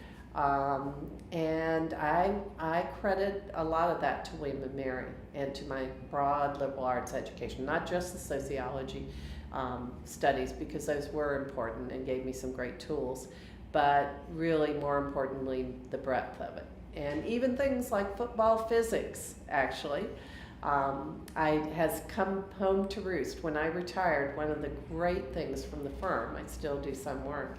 And I credit a lot of that to William and Mary and to my broad liberal arts education, not just the sociology studies, because those were important and gave me some great tools, but really more importantly, the breadth of it. And even things like football physics, actually, has come home to roost. When I retired, one of the great things from the firm, I still do some work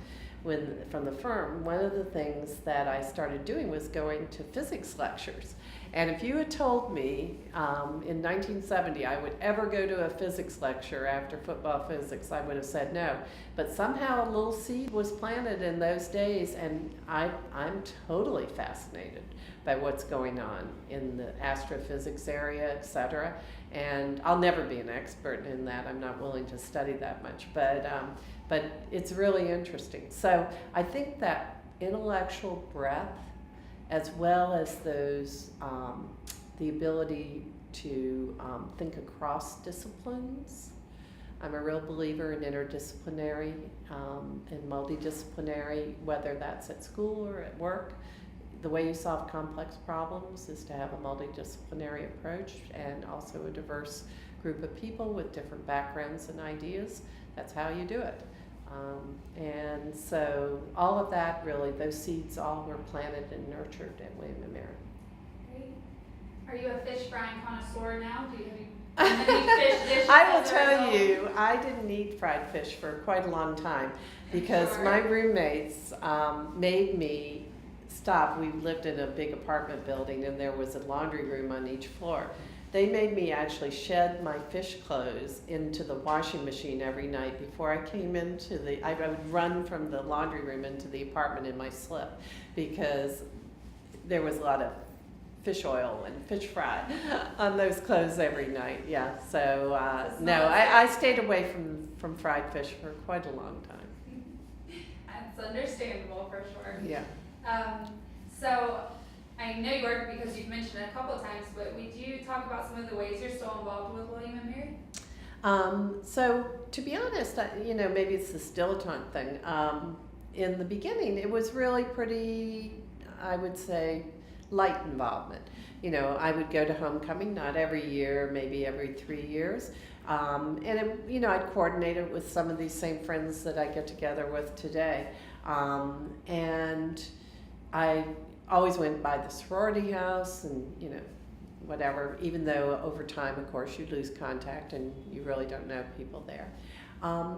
from the firm, one of the things that I started doing was going to physics lectures. And if you had told me in 1970 I would ever go to a physics lecture after football physics, I would have said no. But somehow a little seed was planted in those days, and I'm totally fascinated by what's going on in the astrophysics area, et cetera. And I'll never be an expert in that. I'm not willing to study that much, but it's really interesting. So I think that intellectual breadth, as well as those, the ability to think across disciplines. I'm a real believer in interdisciplinary and multidisciplinary, whether that's at school or at work. The way you solve complex problems is to have a multidisciplinary approach, and also a diverse group of people with different backgrounds and ideas. That's how you do it. And so all of that, really, those seeds all were planted and nurtured at William and Mary. Great. Are you a fish frying connoisseur now? And then fish dishes I will as a tell result. you, I didn't eat fried fish for quite a long time because Sure. my roommates made me stop. We lived in a big apartment building and there was a laundry room on each floor. They made me actually shed my fish clothes into the washing machine every night before I came into I would run from the laundry room into the apartment in my slip because there was a lot of fish oil and fish fry on those clothes every night. Yeah, so no, I stayed away from fried fish for quite a long time. That's understandable for sure. Yeah. So I know you work because you've mentioned it a couple of times, but would you talk about some of the ways you're still involved with William and Mary? So to be honest, maybe it's the dilettante thing. In the beginning, it was really pretty, I would say, light involvement. I would go to homecoming, not every year, maybe every 3 years. I'd coordinate it with some of these same friends that I get together with today. And I always went by the sorority house and, whatever, even though over time, of course, you lose contact and you really don't know people there.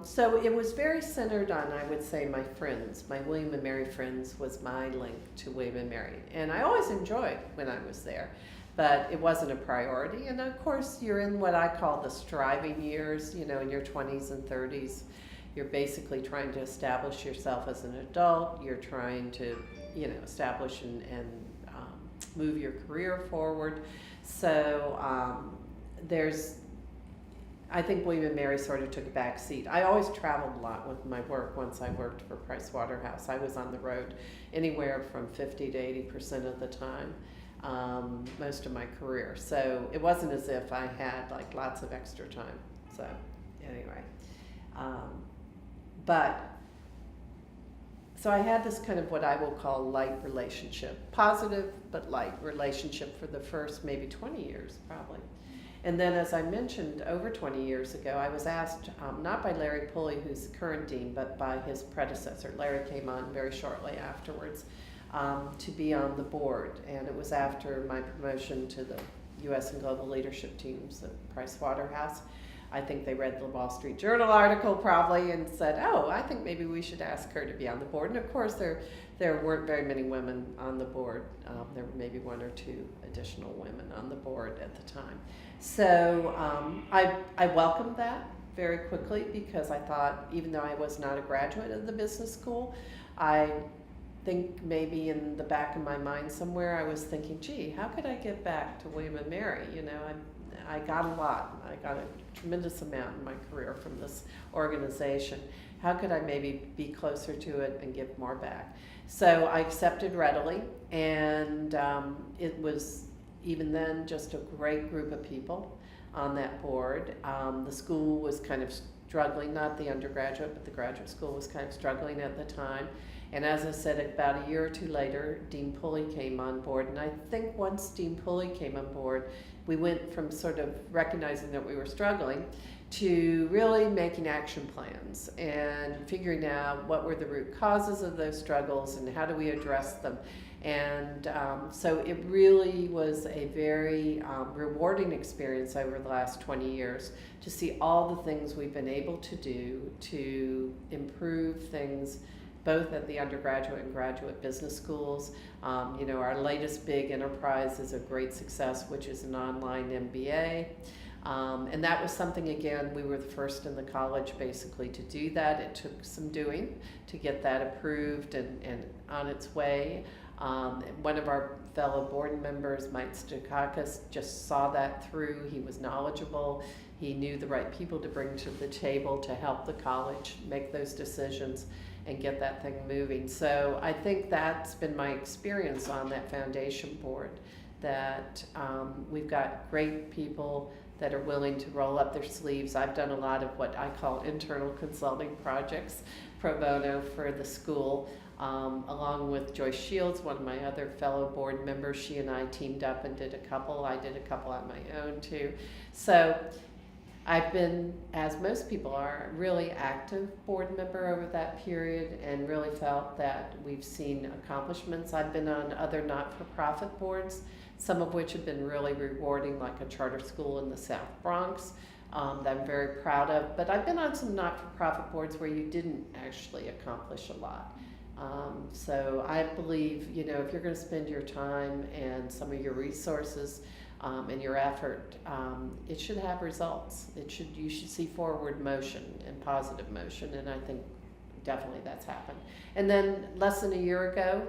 So it was very centered on, I would say, my friends. My William and Mary friends was my link to William and Mary. And I always enjoyed when I was there, but it wasn't a priority. And of course, you're in what I call the striving years, in your 20s and 30s. You're basically trying to establish yourself as an adult. You're trying to, establish and move your career forward. So I think William and Mary sort of took a back seat. I always traveled a lot with my work. Once I worked for Price Waterhouse, I was on the road anywhere from 50 to 80% of the time, most of my career. So it wasn't as if I had like lots of extra time. So anyway, so I had this kind of what I will call light relationship, positive but light relationship for the first maybe 20 years probably. And then, as I mentioned, over 20 years ago, I was asked, not by Larry Pulley, who's the current dean, but by his predecessor. Larry came on very shortly afterwards to be on the board. And it was after my promotion to the U.S. and global leadership teams at Price Waterhouse. I think they read the Wall Street Journal article probably and said, oh, I think maybe we should ask her to be on the board. And of course, there weren't very many women on the board. There were maybe 1 or 2 additional women on the board at the time. So I welcomed that very quickly because I thought, even though I was not a graduate of the business school, I think maybe in the back of my mind somewhere I was thinking, gee, how could I get back to William and Mary? I got a lot. I got a tremendous amount in my career from this organization. How could I maybe be closer to it and give more back? So I accepted readily, and it was even then just a great group of people on that board. The school was kind of struggling, not the undergraduate, but the graduate school was kind of struggling at the time. And as I said, about a year or 2 later, Dean Pulley came on board. And I think once Dean Pulley came on board, we went from sort of recognizing that we were struggling to really making action plans and figuring out what were the root causes of those struggles and how do we address them. And so it really was a very rewarding experience over the last 20 years to see all the things we've been able to do to improve things both at the undergraduate and graduate business schools. Our latest big enterprise is a great success, which is an online MBA. And that was something, again, we were the first in the college basically to do that. It took some doing to get that approved and on its way. One of our fellow board members, Mike Stukakis, just saw that through. He was knowledgeable. He knew the right people to bring to the table to help the college make those decisions and get that thing moving. So I think that's been my experience on that foundation board, that we've got great people that are willing to roll up their sleeves. I've done a lot of what I call internal consulting projects pro bono for the school, along with Joyce Shields, one of my other fellow board members. She and I teamed up and did a couple. I did a couple on my own too. So I've been, as most people are, a really active board member over that period and really felt that we've seen accomplishments. I've been on other not-for-profit boards, some of which have been really rewarding, like a charter school in the South Bronx, that I'm very proud of. But I've been on some not-for-profit boards where you didn't actually accomplish a lot. So I believe, you know, if you're going to spend your time and some of your resources and your effort, it should have results. You should see forward motion and positive motion, and I think definitely that's happened. And then less than a year ago,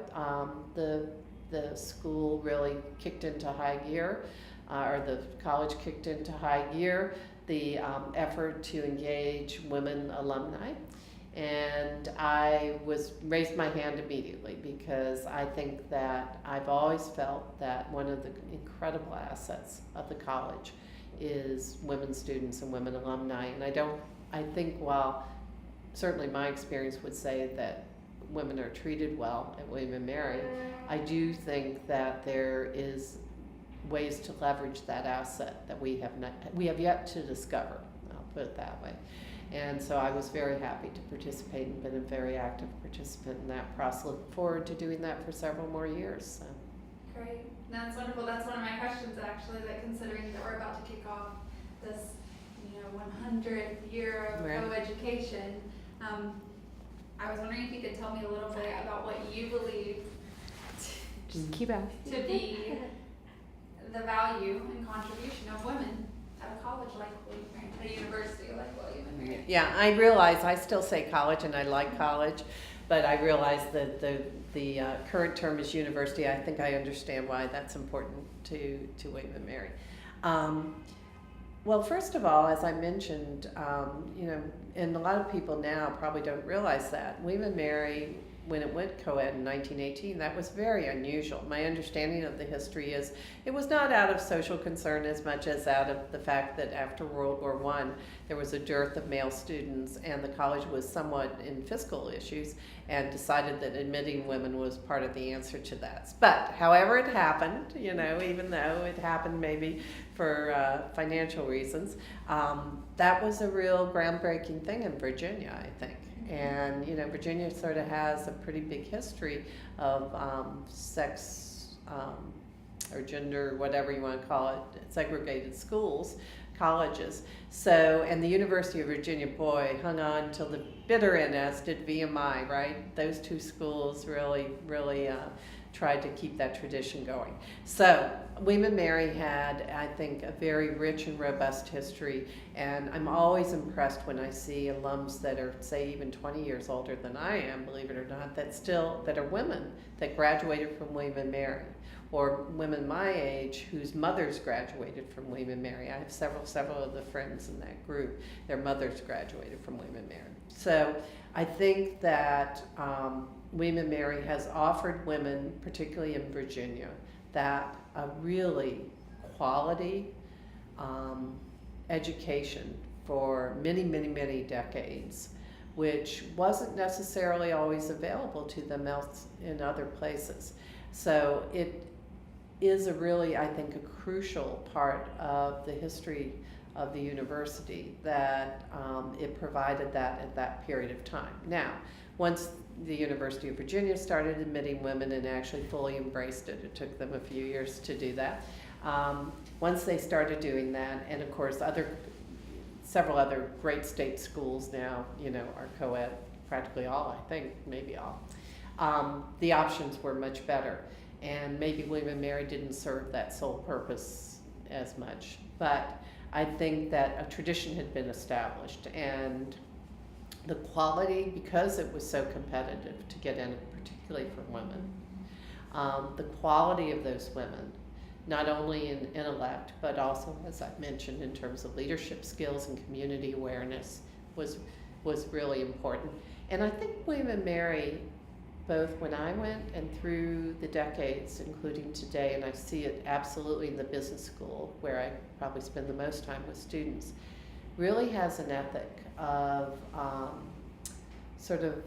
the school really kicked into high gear, or the college kicked into high gear, the effort to engage women alumni. And I raised my hand immediately because I think that I've always felt that one of the incredible assets of the college is women students and women alumni. And I think while certainly my experience would say that women are treated well at William & Mary, I do think that there is ways to leverage that asset that we have yet to discover. I'll put it that way. And so I was very happy to participate and been a very active participant in that process. Look forward to doing that for several more years. So. Great. That's wonderful. That's one of my questions actually, that considering that we're about to kick off this, 100th year of coeducation, I was wondering if you could tell me a little bit about what you believe Just keep asking. to be the value and contribution of women at a college like William & Mary, at a university like William & Mary. Yeah, I realize I still say college and I like college, but I realize that the current term is university. I think I understand why that's important to William & Mary. Well, first of all, as I mentioned, and a lot of people now probably don't realize that William & Mary, when it went co-ed in 1918, that was very unusual. My understanding of the history is it was not out of social concern as much as out of the fact that after World War I, there was a dearth of male students, and the college was somewhat in fiscal issues and decided that admitting women was part of the answer to that. But however it happened, even though it happened maybe for financial reasons, that was a real groundbreaking thing in Virginia, I think. And, Virginia sort of has a pretty big history of sex or gender, whatever you want to call it, segregated schools, colleges. So, and the University of Virginia, boy, hung on till the bitter end, as did VMI, right? Those two schools really tried to keep that tradition going. So William & Mary had, I think, a very rich and robust history, and I'm always impressed when I see alums that are, say, even 20 years older than I am, believe it or not, that are women that graduated from William & Mary, or women my age whose mothers graduated from William & Mary. I have several of the friends in that group, their mothers graduated from William & Mary. So I think that William & Mary has offered women, particularly in Virginia, that a really quality education for many, many, many decades, which wasn't necessarily always available to them else in other places. So it is a really, I think, a crucial part of the history of the university that it provided that at that period of time. Now, once the University of Virginia started admitting women and actually fully embraced it, it took them a few years to do that. Once they started doing that, and of course several other great state schools now, are co-ed, practically all, I think, maybe all. The options were much better, and maybe William & Mary didn't serve that sole purpose as much, but I think that a tradition had been established, and the quality, because it was so competitive to get in, particularly for women, the quality of those women, not only in intellect, but also, as I've mentioned, in terms of leadership skills and community awareness, was really important. And I think William & Mary, both when I went and through the decades, including today, and I see it absolutely in the business school, where I probably spend the most time with students, really has an ethic of sort of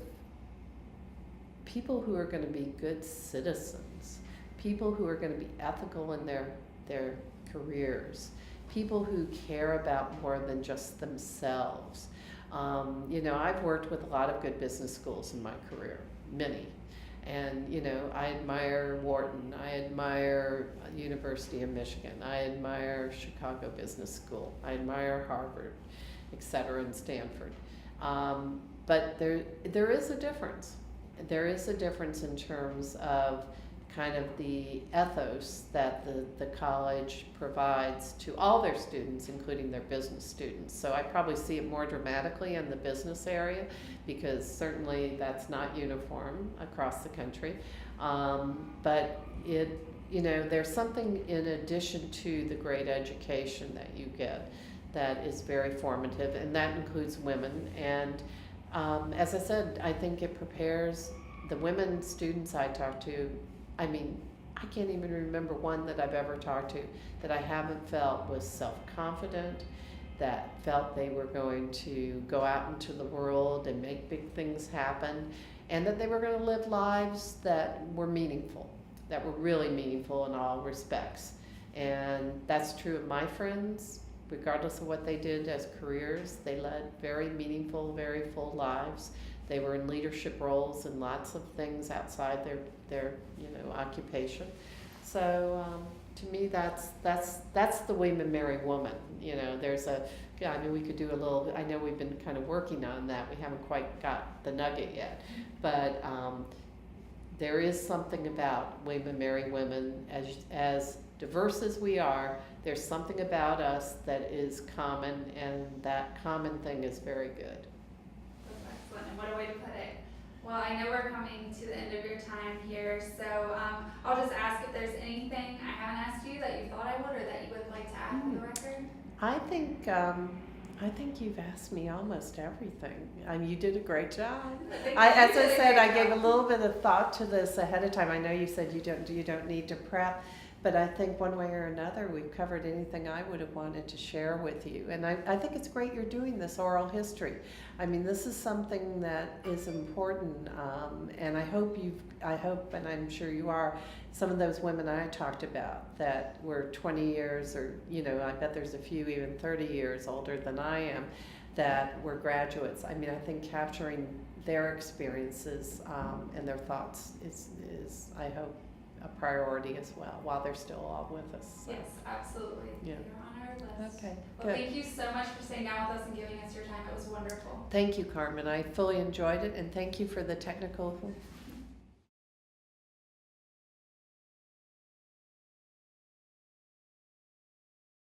people who are going to be good citizens, people who are going to be ethical in their careers, people who care about more than just themselves. You know, I've worked with a lot of good business schools in my career, many. And, you know, I admire Wharton, I admire University of Michigan, I admire Chicago Business School, I admire Harvard, et cetera, and Stanford. But there is a difference. There is a difference in terms of kind of the ethos that the college provides to all their students, including their business students. So I probably see it more dramatically in the business area, because certainly that's not uniform across the country. But it, you know, there's something in addition to the great education that you get that is very formative, and that includes women. And as I said, I think it prepares the women students I talk to. I mean, I can't even remember one that I've ever talked to that I haven't felt was self-confident, that felt they were going to go out into the world and make big things happen, and that they were going to live lives that were meaningful, that were really meaningful in all respects. And that's true of my friends, regardless of what they did as careers. They led very meaningful, very full lives. They were in leadership roles and lots of things outside their you know, occupation. So to me, that's the way to marry woman. You know, there's a, yeah, I mean, we could do a little. I know we've been kind of working on that. We haven't quite got the nugget yet, but there is something about women marry women. As diverse as we are, there's something about us that is common, and that common thing is very good. Excellent, and what a way to put it. Well, I know we're coming to the end of your time here, so I'll just ask if there's anything I haven't asked you that you thought I would, or that you would like to add for the record. I think you've asked me almost everything. I mean, you did a great job. As As I said, I gave a little bit of thought to this ahead of time. I know you said you don't need to prep, but I think one way or another we've covered anything I would have wanted to share with you. And I think it's great you're doing this oral history. I mean, this is something that is important, and I hope, and I'm sure you are, some of those women I talked about that were 20 years, or, you know, I bet there's a few even 30 years older than I am, that were graduates. I mean, I think capturing their experiences and their thoughts is I hope, a priority as well, while they're still all with us. So. Yes, absolutely. Yeah. You're on our list. Okay, Well, good. thank you so much for sitting down with us and giving us your time. It was wonderful. Thank you, Carmen. I fully enjoyed it, and thank you for the technical